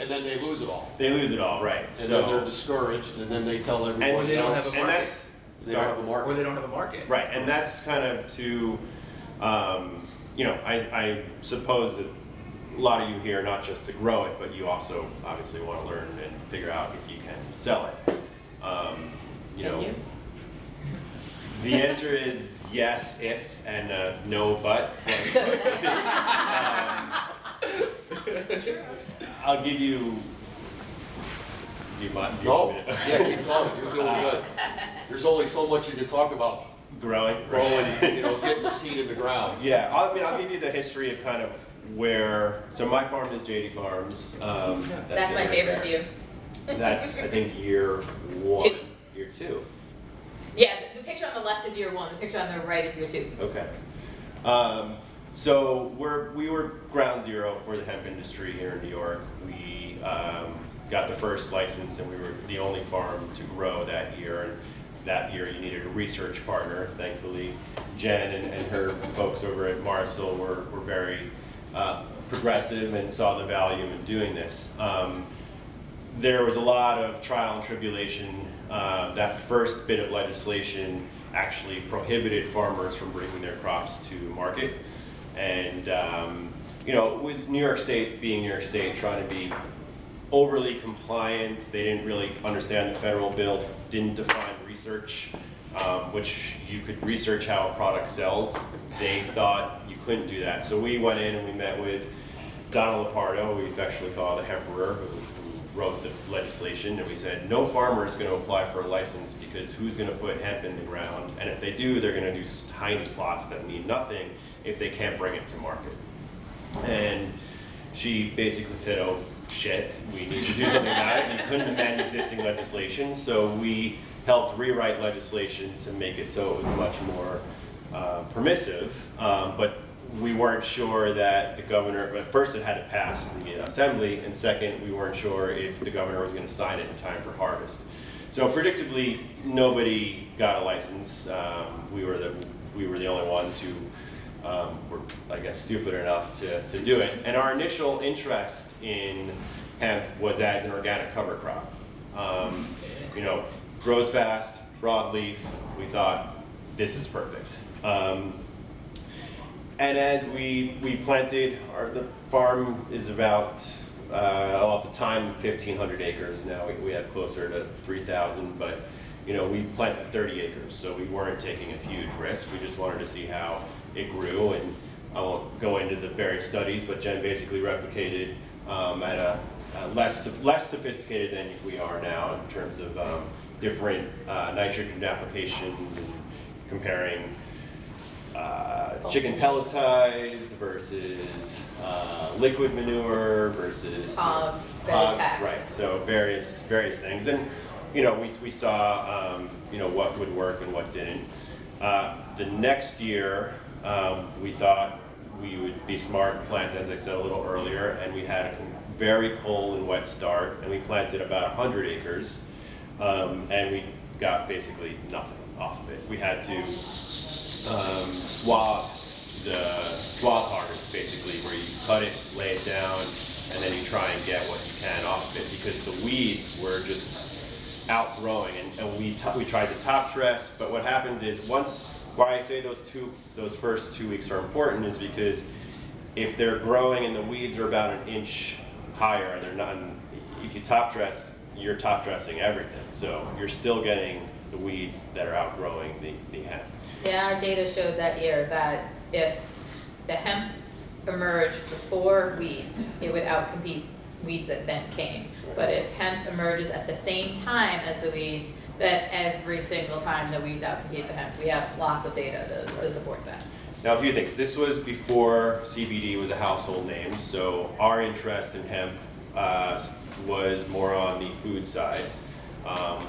And then they lose it all. They lose it all, right. And then they're discoured, and then they tell everyone And they don't have a And market. that's, they don't have a market. Or they don't have a market. right, and that's kind of to, I suppose that a lot of you here, not just to grow it, but you also obviously want to learn and figure out if you can sell it. Can you? The answer is yes, if, and no, but. I'll give you. Do you mind? No, yeah, keep going, you're doing good. There's only so much you can talk about Growing. getting the seed in the ground. Yeah, I'll give you the history of kind of where. So my farm is JD Farms. That's my it right favorite there. view. That's I think year 1. 2. Year 2. Yeah, the picture on the left is year 1, the picture on the right is year 2. Okay. So we were ground zero for the hemp industry here in New York. We got the first license, and we were the only farm to grow that year. And that year you needed a research partner. Thankfully, Jen and her folks over at Morrisville were very progressive and saw the value in doing this. There was a lot of trial and tribulation. That first bit of legislation actually prohibited farmers from bringing their crops to market. And, it was New York State being New York State, trying to be overly compliant. They didn't really understand the federal bill, didn't define research, which you could research how a product sells. They thought you couldn't do that. So we went in and we met with Donald Lepardo, we affectionately call the Hemperer, who wrote the legislation, and we said no farmer is going to apply for a license because who's going to put hemp in the ground? And if they do, they're going to do tiny plots that mean nothing if they can't bring it to market. And she basically said, oh shit, we need to do something about it. And we couldn't amend existing legislation, so we helped rewrite legislation to make it so it was much more permissive, but we weren't sure that the governor, first it had to pass the assembly, and second, we weren't sure if the governor was going to sign it in time for harvest. So predictably, nobody got a license. We were the only ones who were, I guess, stupid enough to do it. And our initial interest in hemp was as an organic cover crop. You know, grows fast, broadleaf. We thought this is perfect. And as we planted, the farm is about, at the time, 1,500 acres. Now we have closer to 3,000, but you know, we planted 30 acres, so we weren't taking a huge risk. We just wanted to see how it grew, and I won't go into the various studies, but Jen basically replicated at a less sophisticated than we are now in terms of different nitrogen applications and comparing chicken pelletized versus liquid manure versus hog, right? So various things, and you know, we saw you know, what would work and what didn't. The next year, we thought we would be smart and plant, as I said a little earlier, and we had a very cold and wet start, and we planted about 100 acres, and we got basically nothing off of it. We had to swab harvest, basically, where you cut it, lay it down, and then you try and get what you can off of it, because the weeds were just outgrowing, and we tried to top dress, but what happens is, why I say those first 2 weeks are important is because if they're growing and the weeds are about an inch higher, and they're not, if you top dress, you're top dressing everything, so you're still getting the weeds that are outgrowing the hemp. Yeah, our data showed that year that if the hemp emerged before weeds, it would outcompete weeds that then came. But if hemp emerges at the same time as the weeds, that every single time the weeds outcompete the hemp. We have lots of data to support that. Now, a few things. This was before CBD was a household name, so our interest in hemp was more on the food side.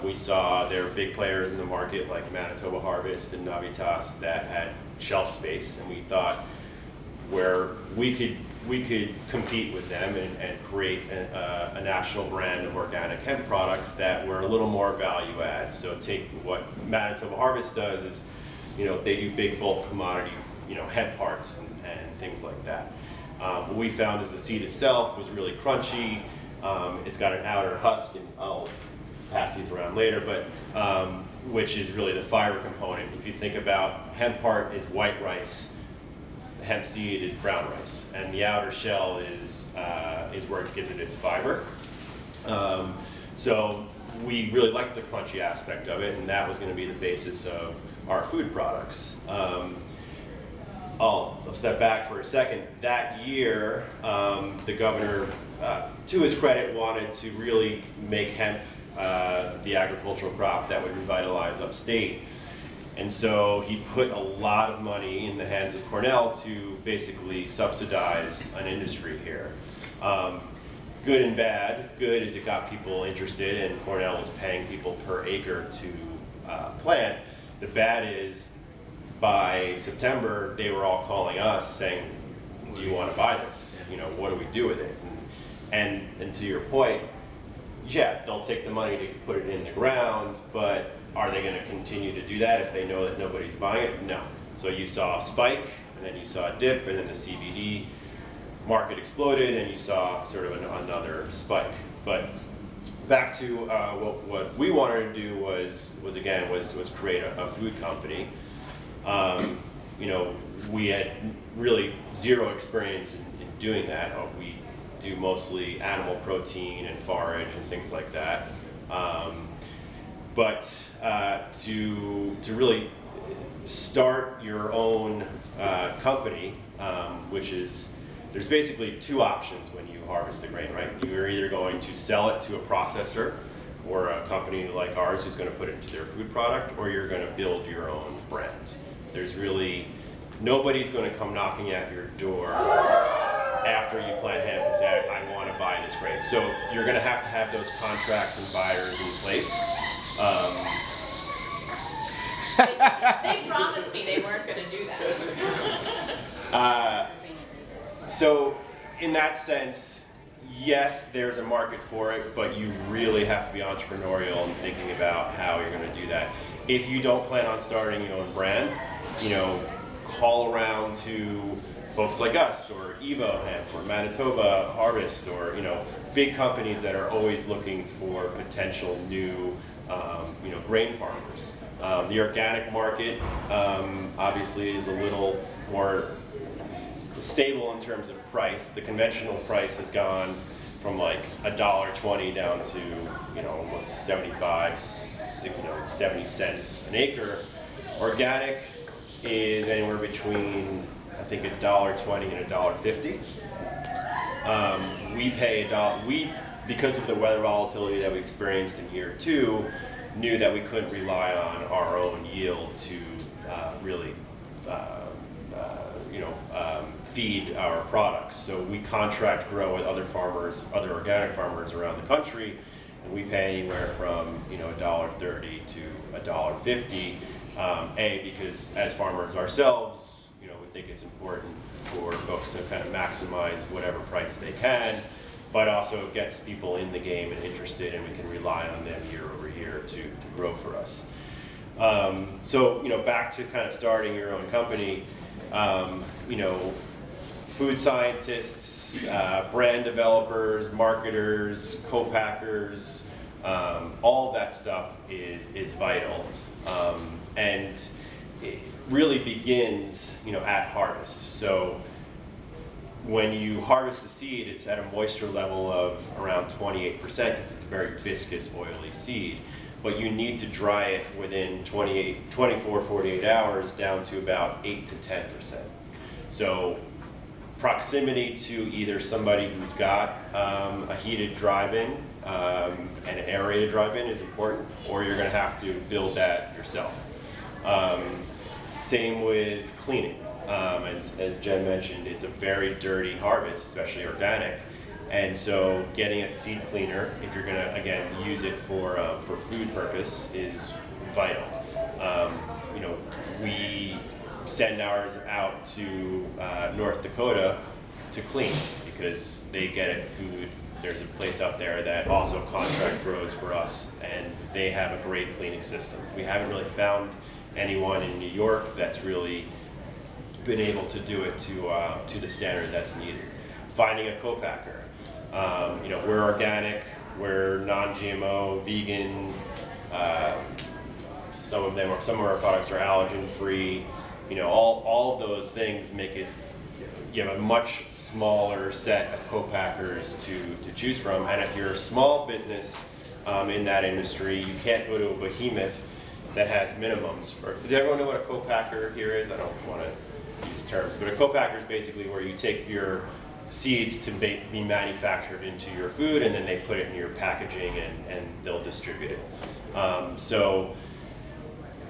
We saw there were big players in the market like Manitoba Harvest and Navitas that had shelf space, and we thought where we could compete with them and create a national brand of organic hemp products that were a little more value add. So take what Manitoba Harvest does is, you know, they do big bulk commodity, you know, hemp parts and things like that. What we found is the seed itself was really crunchy. It's got an outer husk, and I'll pass these around later, but which is really the fiber component. If you think about hemp part is white rice, the hemp seed is brown rice, and the outer shell is where it gives it its fiber. So we really liked the crunchy aspect of it, and that was going to be the basis of our food products. I'll step back for a second. That year, the governor, to his credit, wanted to really make hemp the agricultural crop that would revitalize upstate. And so he put a lot of money in the hands of Cornell to basically subsidize an industry here. Good and bad. Good is it got people interested, and Cornell was paying people per acre to plant. The bad is, by September, they were all calling us saying, do you want to buy this? You know, what do we do with it? And to your point, yeah, they'll take the money to put it in the ground, but are they going to continue to do that if they know that nobody's buying it? No. So you saw a spike, and then you saw a dip, and then the CBD market exploded, and you saw sort of another spike. But back to what we wanted to do was create a food company. You know, we had really zero experience in doing that. We do mostly animal protein and forage and things like that. But to really start your own company, which is, there's basically two options when you harvest the grain, right? You're either going to sell it to a processor or a company like ours who's going to put it into their food product, or you're going to build your own brand. There's really, nobody's going to come knocking at your door after you plant hemp and say, I want to buy this grain. So you're going to have those contracts and buyers in place. They promised me they weren't gonna do that. So in that sense, yes, there's a market for it, but you really have to be entrepreneurial and thinking about how you're going to do that. If you don't plan on starting your own brand, you know, call around to folks like us, or Evo Hemp, or Manitoba Harvest, or, you know, big companies that are always looking for potential new, you know, grain farmers. The organic market obviously is a little more stable in terms of price. The conventional price has gone from like $1.20 down to, you know, almost 75, 70 cents an acre. Organic is anywhere between, I think, $1.20 and $1.50. We pay $1. Because of the weather volatility that we experienced in year 2, knew that we couldn't rely on our own yield to really, feed our products. So we contract grow with other farmers, other organic farmers around the country, and we pay anywhere from, you know, $1.30 to $1.50. Because as farmers ourselves, you know, we think it's important for folks to kind of maximize whatever price they can, but also gets people in the game and interested, and we can rely on them year over year to grow for us. So, you know, back to kind of starting your own company, you know, food scientists, brand developers, marketers, co-packers, all of that stuff is vital. And it really begins, you know, at harvest. So when you harvest the seed, it's at a moisture level of around 28% because it's a very viscous, oily seed. But you need to dry it within 24, 48 hours down to about 8 to 10%. So proximity to either somebody who's got a heated drive-in and an aerated drive-in is important, or you're going to have to build that yourself. Same with cleaning. As Jen mentioned, it's a very dirty harvest, especially organic. And so getting a seed cleaner, if you're going to, again, use it for food purpose, is vital. You know, we send ours out to North Dakota to clean because they get it food. There's a place out there that also contract grows for us, and they have a great cleaning system. We haven't really found anyone in New York that's really been able to do it to the standard that's needed. Finding a co-packer. You know, we're organic, we're non-GMO, vegan. Some of our products are allergen-free. You know, all of those things make it, you have a much smaller set of co-packers to choose from. And if you're a small business in that industry, you can't go to a behemoth that has minimums. Does everyone know what a co-packer here is? I don't want to use terms, but a co-packer is basically where you take your seeds to be manufactured into your food, and then they put it in your packaging and they'll distribute it. So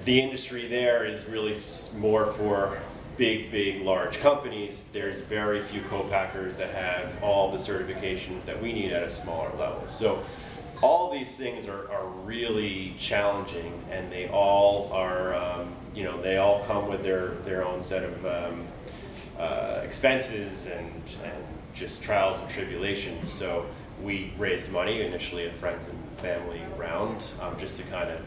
the industry there is really more for big, large companies. There's very few co-packers that have all the certifications that we need at a smaller level. So all these things are really challenging, and they all are, you know, they all come with their own set of expenses and just trials and tribulations. So we raised money initially at friends and family round just to kind of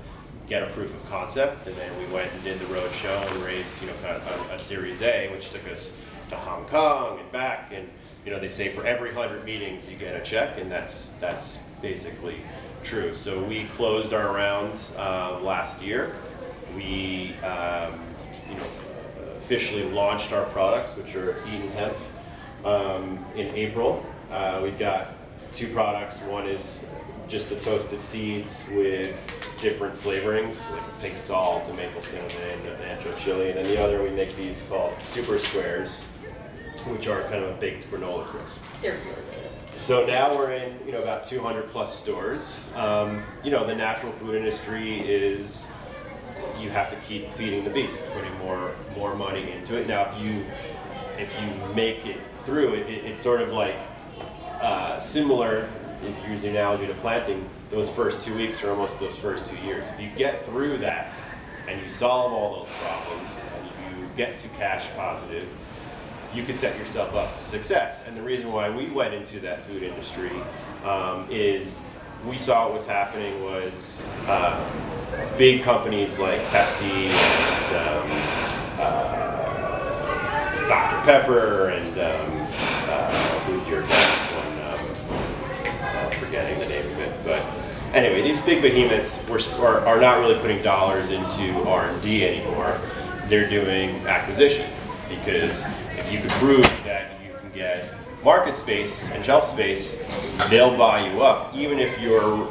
get a proof of concept, and then we went and did the road show and raised, you know, kind of a Series A, which took us to Hong Kong and back. And you know, they say for every 100 meetings you get a check, and that's basically true. So we closed our round last year. We you know, officially launched our products, which are Eaton Hemp, in April. We've got 2 products. One is just the toasted seeds with different flavorings, like pink salt, a maple cinnamon, a natural chili, and then the other we make these called Super Squares, which are kind of a baked granola crisp. They're really good. So now we're in, about 200 plus stores. The natural food industry is, you have to keep feeding the beast, putting more money into it. Now, if you make it through, it's sort of like similar, if you use the analogy to planting, those first 2 weeks are almost those first 2 years. If you get through that and you solve all those problems and you get to cash positive, you could set yourself up to success. And the reason why we went into that food industry is we saw what was happening was big companies like Pepsi and Dr. Pepper and who's your one? Forgetting the name of it, but anyway, these big behemoths are not really putting dollars into R&D anymore. They're doing acquisition, because if you can prove that you can get market space and shelf space, they'll buy you up. Even if your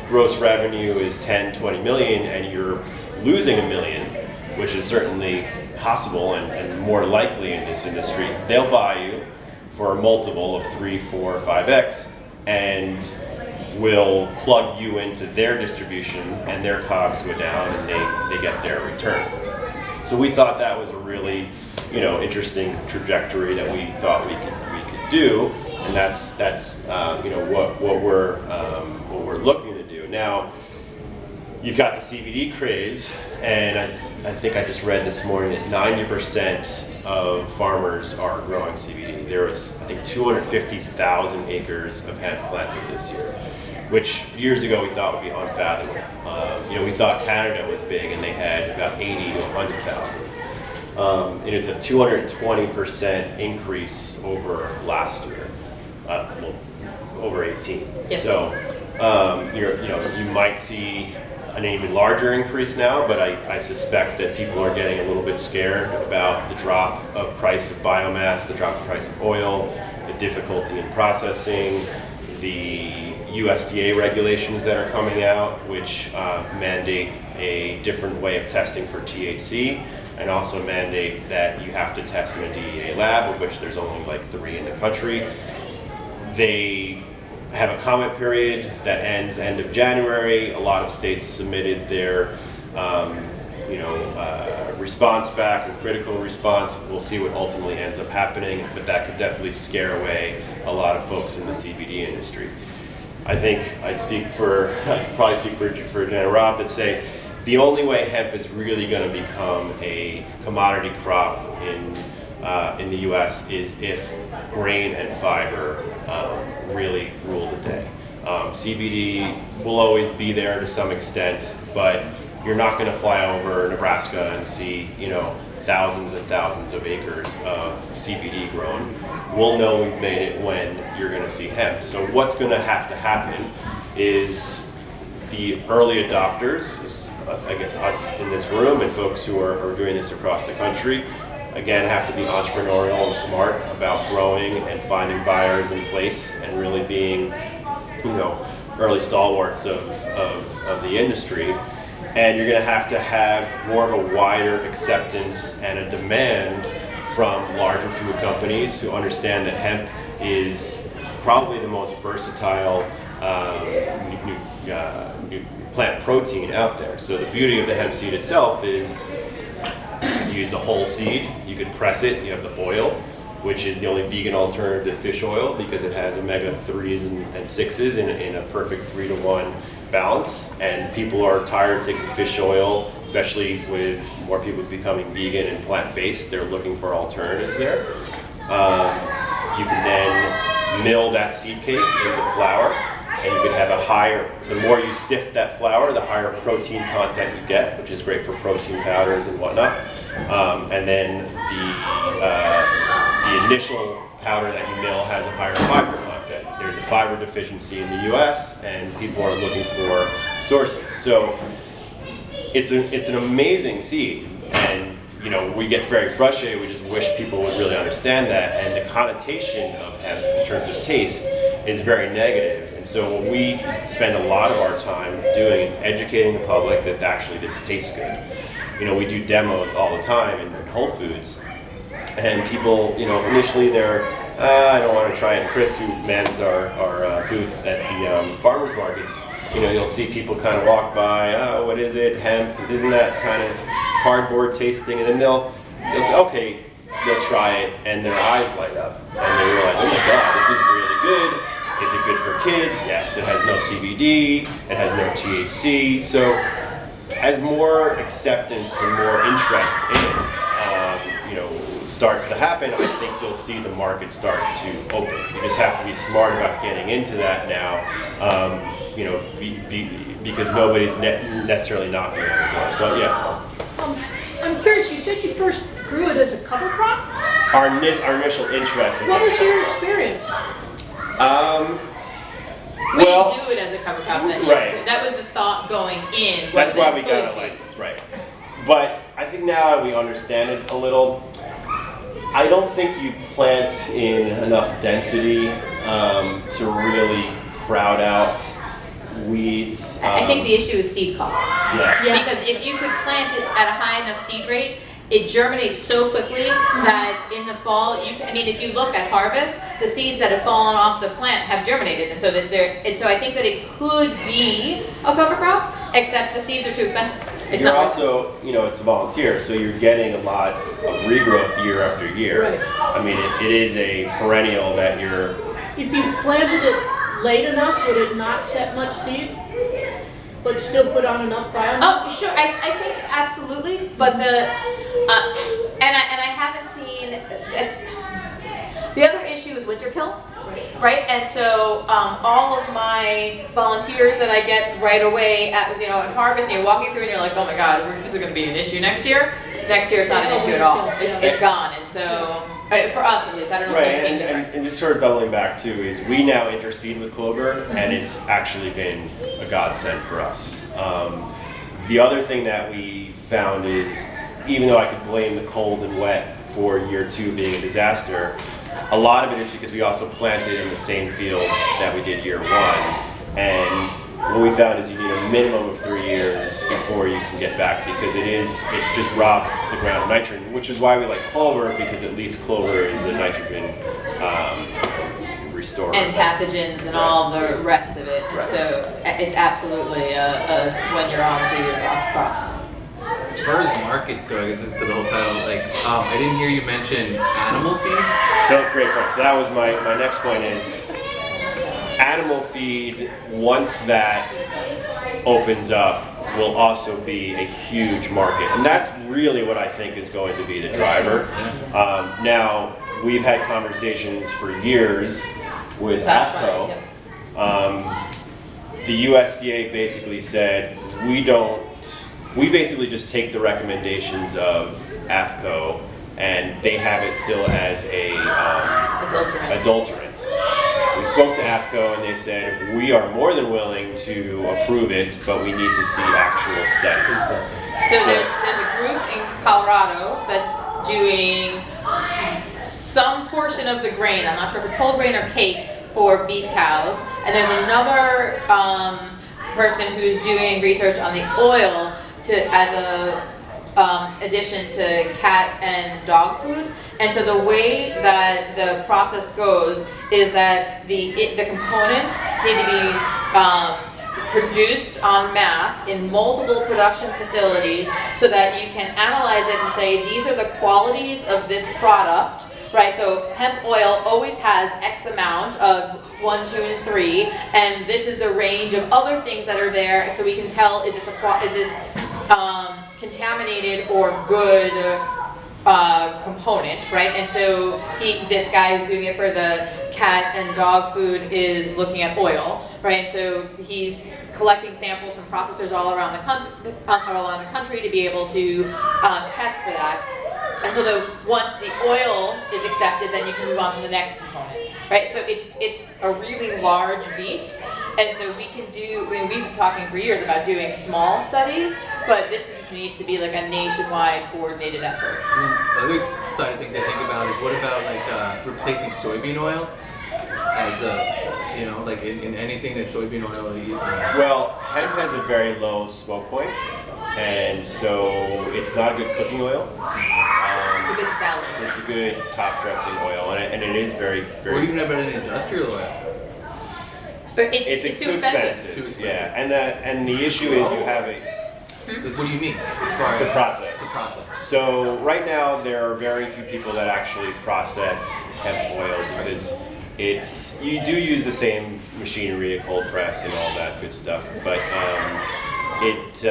gross revenue is 10, 20 million and you're losing $1 million, which is certainly possible and more likely in this industry, they'll buy you for a multiple of 3, 4, 5x and will plug you into their distribution, and their COGS go down and they get their return. So we thought that was a really interesting trajectory that we thought we could do, and that's what we're looking to do. Now, you've got the CBD craze, and I think I just read this morning that 90% of farmers are growing CBD. There was, I think, 250,000 acres of hemp planted this year, which years ago we thought would be unfathomable. We thought Canada was big, and they had about 80 to 100,000. And it's a 220% increase over last year, over 18. Yep. So you might see an even larger increase now, but I suspect that people are getting a little bit scared about the drop of price of biomass, the drop of price of oil, the difficulty in processing, the USDA regulations that are coming out, which mandate a different way of testing for THC, and also mandate that you have to test in a DEA lab, of which there's only like 3 in the country. They have a comment period that ends end of January. A lot of states submitted their response back, and critical response. We'll see what ultimately ends up happening, but that could definitely scare away a lot of folks in the CBD industry. I think I probably speak for Jen and Rob that say the only way hemp is really going to become a commodity crop in the U.S. is if grain and fiber really rule the day. CBD will always be there to some extent, but you're not going to fly over Nebraska and see thousands and thousands of acres of CBD grown. We'll know we've made it when you're going to see hemp. So what's going to happen is the early adopters, again, us in this room and folks who are doing this across the country, again, have to be entrepreneurial and smart about growing and finding buyers in place and really being, early stalwarts of the industry. And you're going to have more of a wider acceptance and a demand from larger food companies who understand that hemp is probably the most versatile plant protein out there. So the beauty of the hemp seed itself is you use the whole seed, you can press it, you have the oil, which is the only vegan alternative to fish oil because it has omega-3s and 6s in a perfect 3-to-1 balance. And people are tired of taking fish oil, especially with more people becoming vegan and plant-based. They're looking for alternatives there. You can then mill that seed cake into flour, and you can have the more you sift that flour, the higher protein content you get, which is great for protein powders and whatnot. And then the initial powder that you mill has a higher fiber content. There's a fiber deficiency in the US, and people are looking for sources. So it's an amazing seed, and you know, we get very frustrated. We just wish people would really understand that. And the connotation of hemp in terms of taste is very negative. And so what we spend a lot of our time doing is educating the public that actually this tastes good. You know, we do demos all the time in Whole Foods, and people, you know, initially they're, I don't want to try it. And Chris, who manages our booth at the farmers markets, you know, you'll see people kind of walk by, oh, what is it, hemp, isn't that kind of cardboard tasting? And then they'll say, okay, they'll try it, and their eyes light up, and they realize, oh my God, this is really good. Is it good for kids? Yes, it has no CBD, it has no THC. So as more acceptance and more interest in it, you know, starts to happen, I think you'll see the market start to open. You just have to be smart about getting into that now, you know, because nobody's necessarily knocking on the door. So yeah. I'm curious, you said you first grew it as a cover crop? Our initial interest was What was your experience? We well, didn't do it as a cover crop. That was the thought going in. That's why we got a license, right? But I think now we understand it a little. I don't think you plant in enough density to really crowd out weeds. I think the issue is seed cost. Yeah. Because if you could plant it at a high enough seed rate, it germinates so quickly that in the fall, I mean, if you look at harvest, the seeds that have fallen off the plant have germinated, and so I think that it could be a cover crop, except the seeds are too expensive. You're also, you know, it's a volunteer, so you're getting a lot of regrowth year after year. Right. I mean, it is a perennial that you're. If you planted it late enough, would it not set much seed? But still put on enough biomass? Oh, sure. I think absolutely, but and I haven't seen. The other issue is winter kill, right? And so all of my volunteers that I get right away at harvest, you're walking through and you're like, oh my God, this is going to be an issue next year. Next year it's not an issue at all. It's gone, and so. For us at least, I don't know if it's seen different. And just sort of doubling back too is we now interseed with clover, and it's actually been a godsend for us. The other thing that we found is, even though I could blame the cold and wet for year 2 being a disaster, a lot of it is because we also planted in the same fields that we did year 1, and what we found is you need a minimum of 3 years before you can get back, because it just robs the ground of nitrogen, which is why we like clover, because at least clover is a nitrogen restorer. And pathogens and all the rest of it. And Right. so it's absolutely when you're on 3 years off crop. As far as markets go, I guess this is to the whole panel, like, I didn't hear you mention animal feed. So great point. So that was my next point is animal feed, once that opens up, will also be a huge market. And that's really what I think is going to be the driver. Now, we've had conversations for years with AFCO. The USDA basically said, we basically just take the recommendations of AFCO, and they have it still as a adulterant. We spoke to AFCO and they said, we are more than willing to approve it, but we need to see actual studies. So there's a group in Colorado that's doing some portion of the grain. I'm not sure if it's whole grain or cake for beef cows. And there's another person who's doing research on the oil as a addition to cat and dog food. And so the way that the process goes is that the components need to be produced en masse in multiple production facilities so that you can analyze it and say, these are the qualities of this product, right? So hemp oil always has X amount of 1, 2, and 3, and this is the range of other things that are there, so we can tell, is this contaminated or good component, right? And so this guy who's doing it for the cat and dog food is looking at oil, right? And so he's collecting samples from processors all around the country to be able to test for that. And so once the oil is accepted, then you can move on to the next component, right? So it's a really large beast, And so we can do, we've been talking for years about doing small studies, but this needs to be like a nationwide coordinated effort. And the other side of things I think about is what about like replacing soybean oil as a, you know, like in anything that soybean oil is. Well, hemp has a very low smoke point, and so it's not a good cooking oil. It's a good salad. It's a good top dressing oil, and it is very, very. Or even about an industrial oil. But it's too expensive. Too expensive. Yeah, and the issue is you have a Like, what do you mean? As far to as process. to process. So right now there are very few people that actually process hemp oil because you do use the same machinery, a cold press and all that good stuff, but it's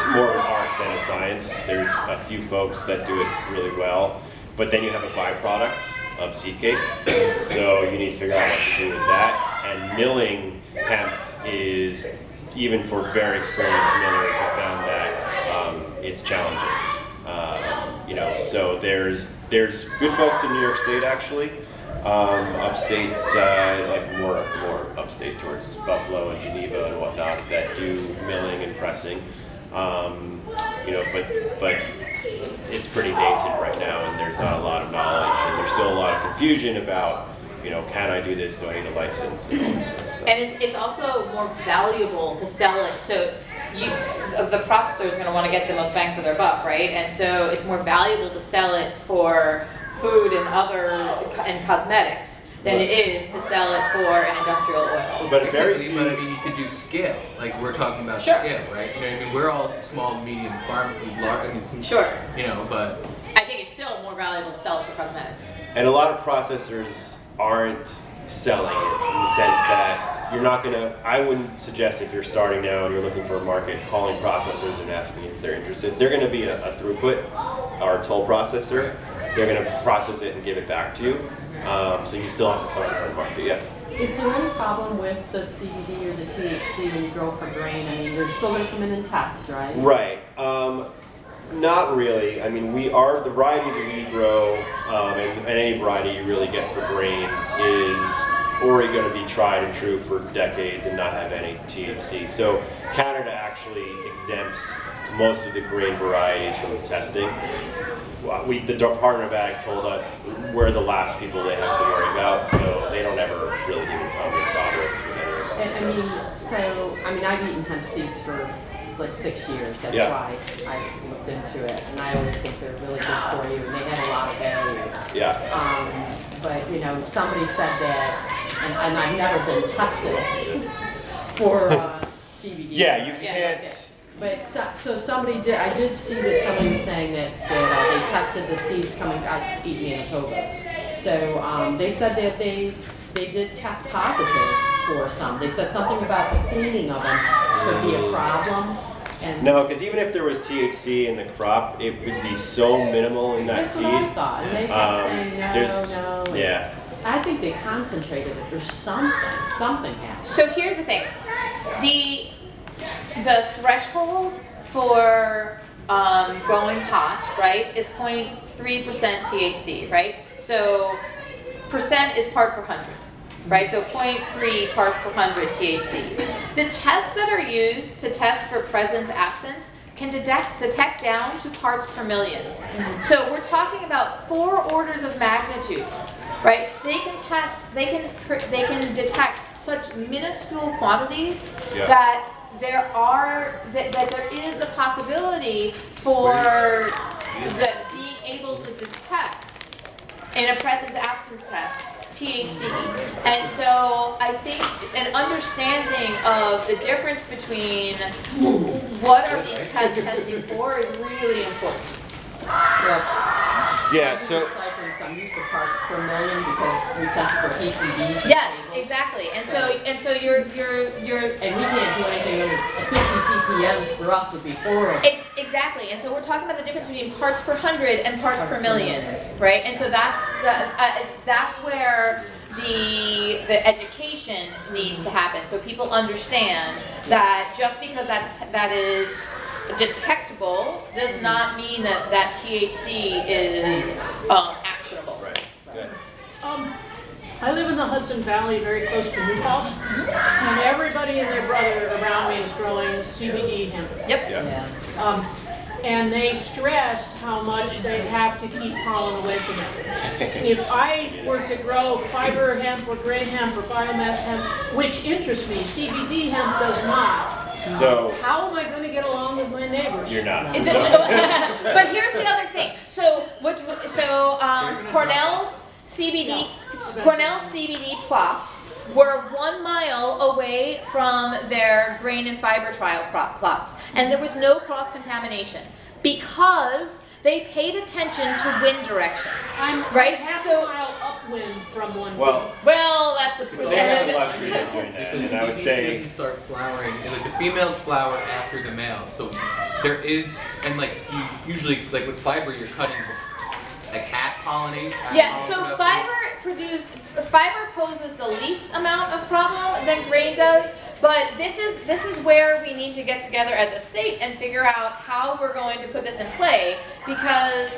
more of an art than a science. There's a few folks that do it really well, but then you have a byproduct of seed cake, so you need to figure out what to do with that. And milling hemp is, even for very experienced millers, have found that it's challenging. You know, so there's good folks in New York State actually, upstate, like more upstate towards Buffalo and Geneva and whatnot, that do milling and pressing. You know, but it's pretty nascent right now, and there's not a lot of knowledge, and there's still a lot of confusion about, you know, can I do this? Do I need a license? And all this sort of stuff. And it's also more valuable to sell it. So the processor is going to want to get the most bang for their buck, right? And so it's more valuable to sell it for food and cosmetics than it is to sell it for an industrial oil. But But I mean, you could do scale. Like we're talking about Sure. scale, right? You know what I mean? We're all small, medium farm, large. I mean, Sure. You know, but I think it's still more valuable to sell it for cosmetics. And a lot of processors aren't selling it in the sense that you're not gonna, I wouldn't suggest if you're starting now and you're looking for a market, calling processors and asking if they're interested. They're gonna be a throughput or a toll processor. They're gonna process it and give it back to you. So you still have to find a market, yeah. Is there any problem with the CBD or the THC when you grow for grain? I mean, there's still going to come in and test, right? Right. Not really. I mean, the varieties that we grow, and any variety you really get for grain is already going to be tried and true for decades and not have any THC. So Canada actually exempts most of the grain varieties from testing. The Department of Ag told us we're the last people they have to worry about, so they don't ever really even come and bother us with any of that. And I mean, I've eaten hemp seeds for like 6 years. That's why I looked into it, and I always think they're really good for you, and they have a lot of value. Yeah. But you know, somebody said that, and I've never been tested for CBD. Yeah, you can't. But so somebody did. I did see that somebody was saying that they tested the seeds coming out of Eaton, Manitoba. So they said that they did test positive for some. They said something about the cleaning of them could be a problem. And No, because even if there was THC in the crop, it would be so minimal in that that's seed. what I thought. And they kept saying no. Yeah. I think they concentrated it. There's something happened. So here's the thing. The threshold for growing pot, right, is 0.3% THC, right? So percent is part per 100, right? So 0.3 parts per 100 THC. The tests that are used to test for presence, absence can detect down to parts per million. So we're talking about 4 orders of magnitude, right? They can detect such minuscule quantities that there is the possibility for being able to detect in a presence-absence test THC. And so I think an understanding of the difference between what are these tests testing for is really important. Yeah, so I'm used to parts per million because we test for PCBs. Yes, exactly. And so you're And we can't do anything under 50 ppms for us would be 4 of them. Exactly, and so we're talking about the difference between parts per 100 and parts per million, right? And so that's where the education needs to happen, so people understand that just because that is detectable does not mean that THC is actionable. Right. Good. I live in the Hudson Valley, very close to Newhouse, and everybody and their brother around me is growing CBD hemp. Yep. Yeah. And they stress how much they have to keep pollen away from them. If I were to grow fiber hemp or gray hemp or biomass hemp, which interests me, CBD hemp does not. So How am I going to get along with my neighbors? you're not. Is it- So- but here's the other thing. So Cornell's CBD plots were 1 mile away from their grain and fiber trial plots, and there was no cross contamination because they paid attention to wind direction. I'm Right, half so- a mile upwind from one Well, field. Well, that's a they have the luxury of doing that, Because and I would CBD say, doesn't start flowering, and like the females flower after the males. So there is, and like you usually like with fiber, you're cutting like half pollinate. Yeah, so fiber poses the least amount of problem than grain does, but this is where we need to get together as a state and figure out how we're going to put this in play, because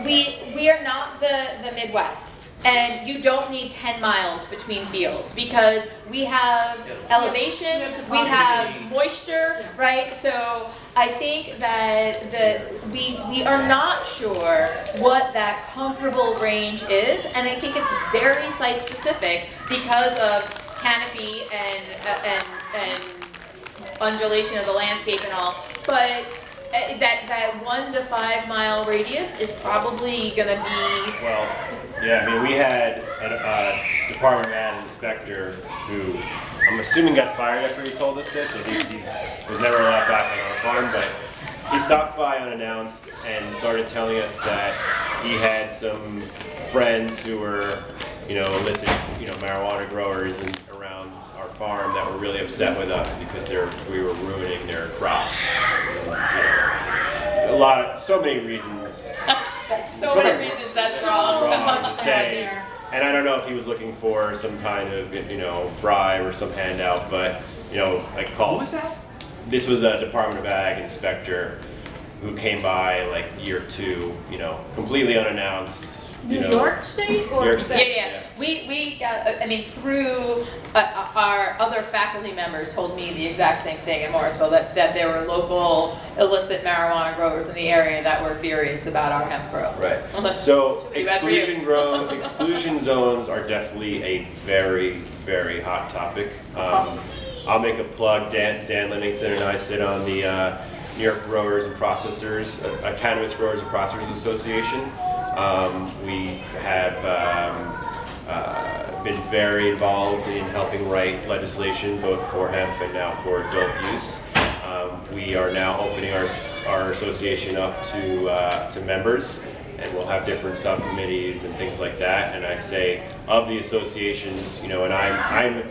we are not the Midwest. And you don't need 10 miles between fields because we have elevation, we have moisture, right? So I think that we are not sure what that comfortable range is, and I think it's very site specific because of canopy and undulation of the landscape and all. But that 1 to 5 mile radius is probably going to be. well, yeah, I mean, we had a Department of Ag inspector who I'm assuming got fired after he told us this. At least he was never allowed back on our farm, but he stopped by unannounced and started telling us that he had some friends who were, illicit, marijuana growers around our farm that were really upset with us because we were ruining their crop. So many reasons. So many reasons that's wrong. To say. And I don't know if he was looking for some kind of, bribe or some handout, but, like What was that? This was a Department of Ag inspector who came by like year 2, completely unannounced. New York State or New York State. Yeah. We got, through our other faculty members told me the exact same thing in Morrisville, that there were local illicit marijuana growers in the area that were furious about our hemp grow. Right. So Too bad for you. exclusion zones are definitely a very, very hot topic. I'll make a plug. Dan Livingston and I sit on the New York Growers and Processors, Cannabis Growers and Processors Association. We have been very involved in helping write legislation both for hemp and now for adult use. We are now opening our association up to members, and we'll have different subcommittees and things like that. And I'd say of the associations, and I'm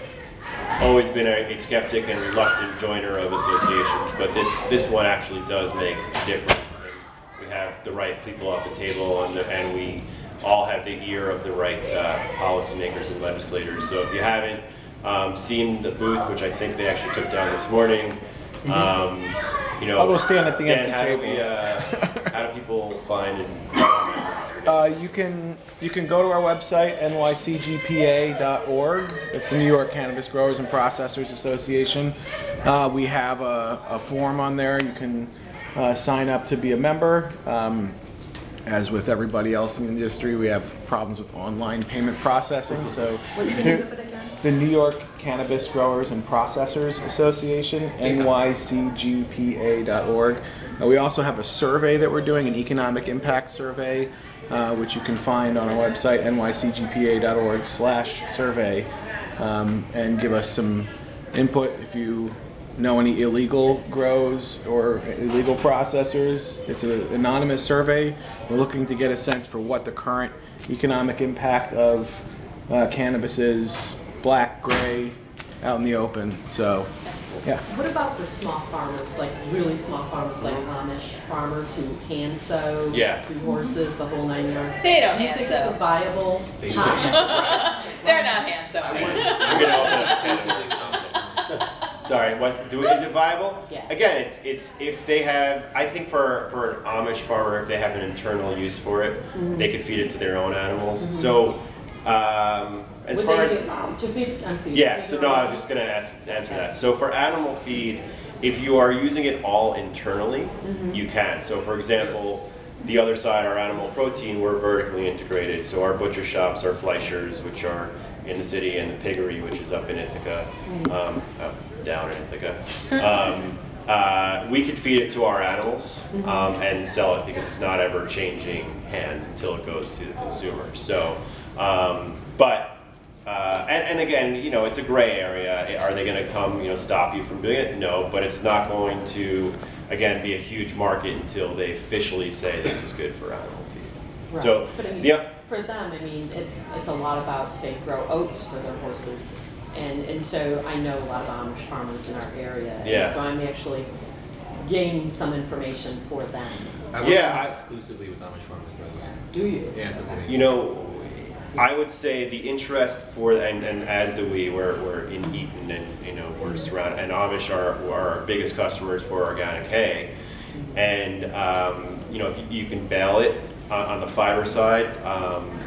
always been a skeptic and reluctant joiner of associations, but this one actually does make a difference. And we have the right people at the table, and we all have the ear of the right policymakers and legislators. So if you haven't seen the booth, which I think they actually took down this morning, I'll go stand at the Dan, empty table. How do people find and You can go to our website, nycgpa.org. It's the New York Cannabis Growers and Processors Association. We have a form on there. You can sign up to be a member. As with everybody else in the industry, we have problems with online payment processing. So What's the name of it again? the New York Cannabis Growers and Processors Association, nycgpa.org. We also have a survey that we're doing, an economic impact survey, which you can find on our website, nycgpa.org/survey, and give us some input if you know any illegal grows or illegal processors. It's an anonymous survey. We're looking to get a sense for what the current economic impact of cannabis is, black, gray, out in the open. So, yeah. What about the small farmers, like really small farmers, like Amish farmers who hand sow through horses, the whole 9 yards? They don't Do you hand think sow. it's a viable? They're not hand sewing. You're gonna open up a can of- Sorry, is it viable? Yeah. Again, it's if they have, I think for an Amish farmer, if they have an internal use for it, they could feed it to their own animals. So As Would far they as do, to feed, I'm sorry. yeah, so no, I was just going to answer that. So for animal feed, if you are using it all internally, you can. So for example, the other side, our animal protein, we're vertically integrated. So our butcher shops, our Fleischers, which are in the city, and the piggery, which is up in Ithaca, down in Ithaca. We could feed it to our animals and sell it because it's not ever changing hands until it goes to the consumer. So, and again, you know, it's a gray area. Are they going to come, you know, stop you from doing it? No, but it's not going to, again, be a huge market until they officially say this is good for animal feed. Right. So, But I mean, yeah. for them, I mean, it's a lot about, they grow oats for their horses. And so I know a lot of Amish farmers in our area. Yeah. And so I'm actually gaining some information for them. I work Yeah, exclusively with Amish farmers, by the way. Do you? Yeah, Pennsylvania. You know, I would say the interest for, and as do we, we're in Eaton, and you know, we're surrounded, and Amish are our biggest customers for organic hay. And you know, if you can bale it on the fiber side,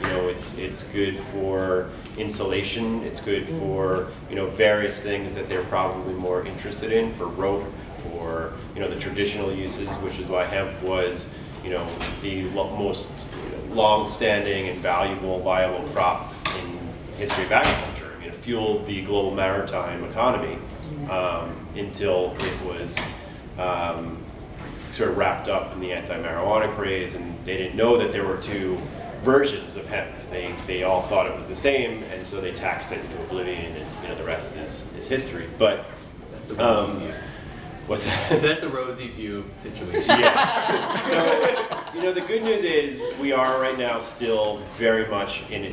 you know, it's good for insulation, it's good for, you know, various things that they're probably more interested in, for rope, for, you know, the traditional uses, which is why hemp was, you know, the most long-standing and viable crop in history of agriculture. I mean, it fueled the global maritime economy until it was sort of wrapped up in the anti-marijuana craze, and they didn't know that there were two versions of hemp. They all thought it was the same, and so they taxed it into oblivion, and you know, the rest is history. But That's a rosy view. what's So that? that's a rosy view of the situation. Yeah. So, you know, the good news is we are right now still very much in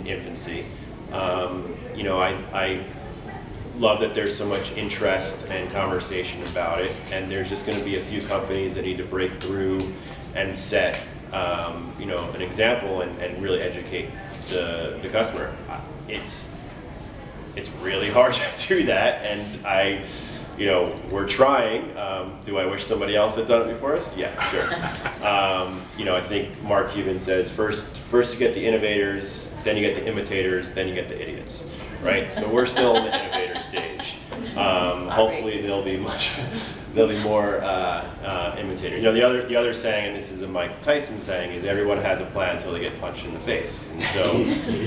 infancy. You know, I love that there's so much interest and conversation about it, and there's just going to be a few companies that need to break through and set, you know, an example and really educate the customer. It's really hard to do that, and you know, we're trying. Do I wish somebody else had done it before us? Yeah, sure. You know, I think Mark Cuban says first you get the innovators, then you get the imitators, then you get the idiots, right? So we're still in the innovator stage. Hopefully there'll be more imitators. You know, the other saying, and this is a Mike Tyson saying, is everyone has a plan until they get punched in the face. And so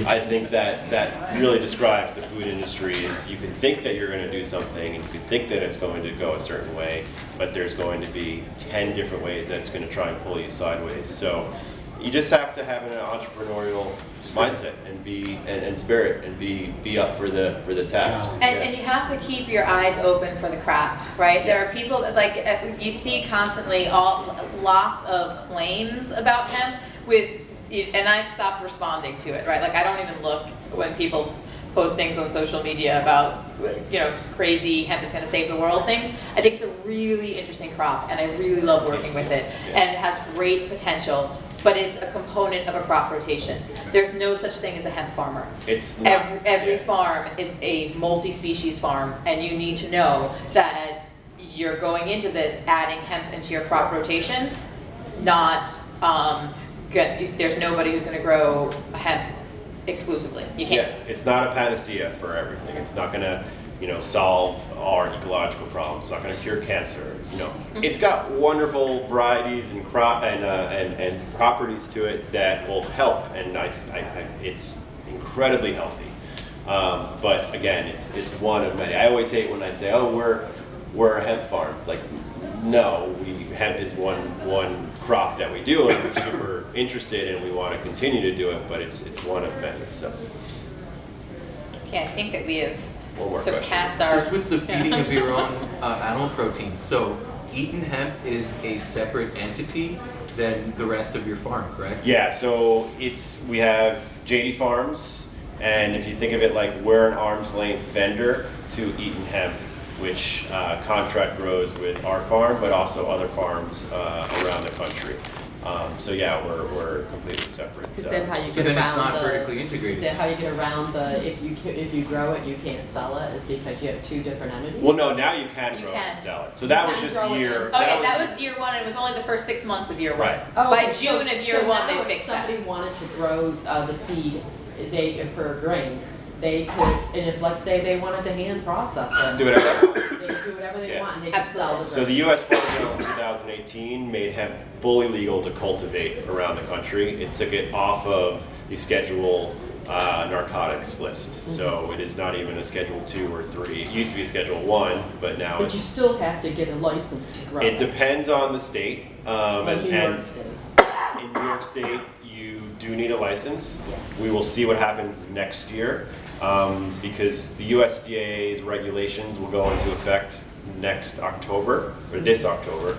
I think that really describes the food industry. Is you can think that you're going to do something, and you can think that it's going to go a certain way, but there's going to be 10 different ways that it's going to try and pull you sideways. So you just have to have an entrepreneurial mindset and spirit and be up for the task. And you have to keep your eyes open for the crap, right? There are people that, like, you see constantly lots of claims about hemp and I've stopped responding to it, right? Like, I don't even look when people post things on social media about, you know, crazy hemp is going to save the world things. I think it's a really interesting crop, and I really love working with it, and it has great potential. But it's a component of a crop rotation. There's no such thing as a hemp farmer. It's not, every farm is a multi-species farm, and you need to know that you're going into this adding hemp into your crop rotation. Not there's nobody who's going to grow hemp exclusively. You can't. Yeah, it's not a panacea for everything. It's not going to, you know, solve our ecological problems. It's not going to cure cancer. It's, you know, it's got wonderful varieties and and properties to it that will help, and it's incredibly healthy. But again, it's one of many. I always hate when I say, "Oh, we're a hemp farm." It's like, no, hemp is one crop that we do, and we're super interested, and we want to continue to do it. But it's one of many. So. Okay, I think that we have surpassed Just with the feeding of your own animal protein. So Eaton Hemp is a separate entity than the rest of your farm, correct? Yeah, so we have JD Farms, and if you think of it like we're an arm's length vendor to Eaton Hemp, which contract grows with our farm, but also other farms around the country. So yeah, we're completely separate. Is that how you So get then around it's not vertically integrated. Is that how you get around if you grow it, you can't sell it? Is because you have two different entities? Well, no, now you can You grow can. and sell it. So that was just year. Okay, that was year one. It was only the first 6 months of year one. Right. Oh, By okay, June of year so one, now they if fixed that. somebody wanted to grow the seed for a grain, they could, and if, let's say they wanted to hand process it. Do whatever. They could do whatever they Yeah. want and they could sell the So the grain. U.S. Farm Bill in 2018 made hemp fully legal to cultivate around the country. It took it off of the Schedule narcotics list. So it is not even a Schedule 2 or 3. It used to be a Schedule 1, but now But you it's... still have to get a license to grow. It depends on the state. Like New and York State. in New York State, you do need a license. We will see what happens next year because the USDA's regulations will go into effect next October, or this October.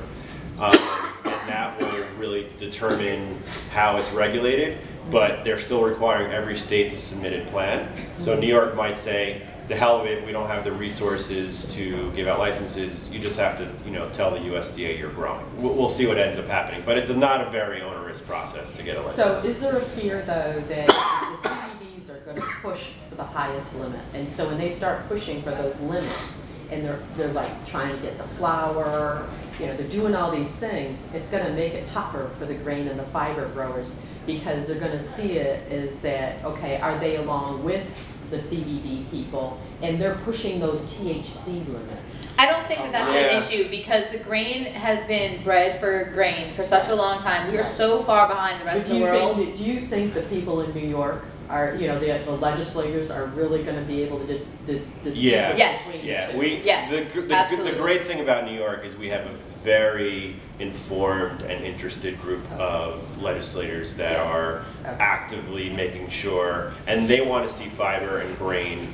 And that will really determine how it's regulated, but they're still requiring every state to submit a plan. So New York might say, the hell of it, we don't have the resources to give out licenses, you just have to, tell the USDA you're growing. We'll see what ends up happening, but it's not a very onerous process to get a license. So is there a fear though that the CBDs are gonna push for the highest limit? And so when they start pushing for those limits and they're like trying to get the flower, they're doing all these things, it's gonna make it tougher for the grain and the fiber growers because they're gonna see it as that, okay, are they along with the CBD people and they're pushing those THC limits? I don't think that that's an issue because the grain has been bred for grain for such a long time. We are so far behind the rest of the world. Do you think the people in New York are, the legislators are really going to be able to distinguish Yes. between Yeah, the two? the absolutely. great thing about New York is we have a very informed and interested group of legislators that are actively making sure, and they want to see fiber and grain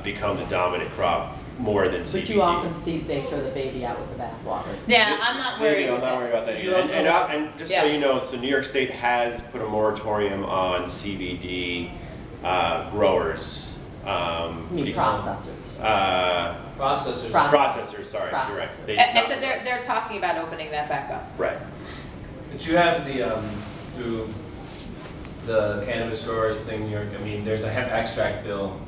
become the dominant crop more than CBD. But you often see they throw the baby out with the bathwater. Yeah, I'm not worried. I'm not worried about that either. And just so you know, so New York State has put a moratorium on CBD growers. Processors. Processors. Processors, sorry, you're right. And so they're talking about opening that back up. Right. But you have the, through the cannabis growers thing in New York, I mean, there's a hemp extract bill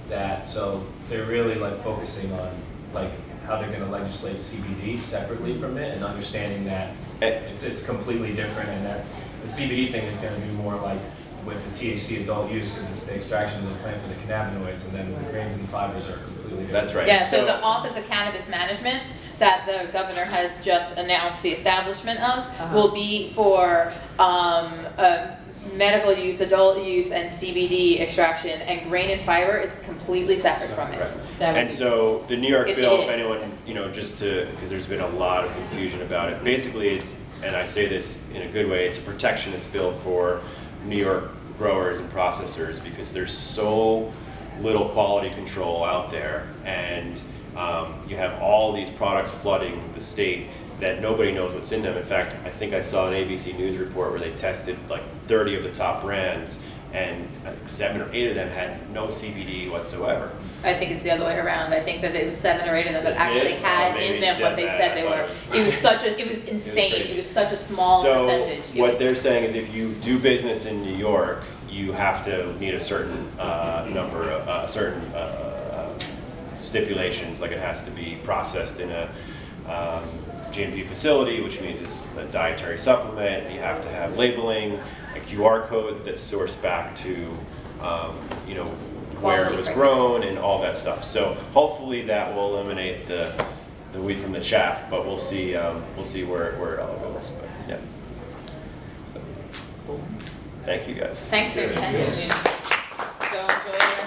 that, so they're really like focusing on like how they're gonna legislate CBD separately from it and understanding that it's completely different and that the CBD thing is gonna be more like with the THC adult use because it's the extraction of the plant for the cannabinoids and then the grains and the fibers are completely different. That's right. Yeah, so the Office of Cannabis Management that the governor has just announced the establishment of will be for medical use, adult use, and CBD extraction, and grain and fiber is completely separate from it. And so the New York bill, if is. anyone, just to, because there's been a lot of confusion about it, basically it's, and I say this in a good way, it's a protectionist bill for New York growers and processors because there's so little quality control out there, and you have all these products flooding the state that nobody knows what's in them. In fact, I think I saw an ABC News report where they tested like 30 of the top brands, and I think 7 or 8 of them had no CBD whatsoever. I think it's the other way around. I think that it was 7 or 8 of them that actually had in them what they said they were. It was insane. It was such a small percentage. So what they're saying is if you do business in New York, you have to meet a certain number of, stipulations, like it has to be processed in a GMP facility, which means it's a dietary supplement. You have to have labeling and QR codes that source back to, where it was grown and all that stuff. So hopefully that will eliminate the wheat from the chaff, but we'll see where it all goes. But, yeah. So, thank you guys. Thanks for your attention. Go enjoy.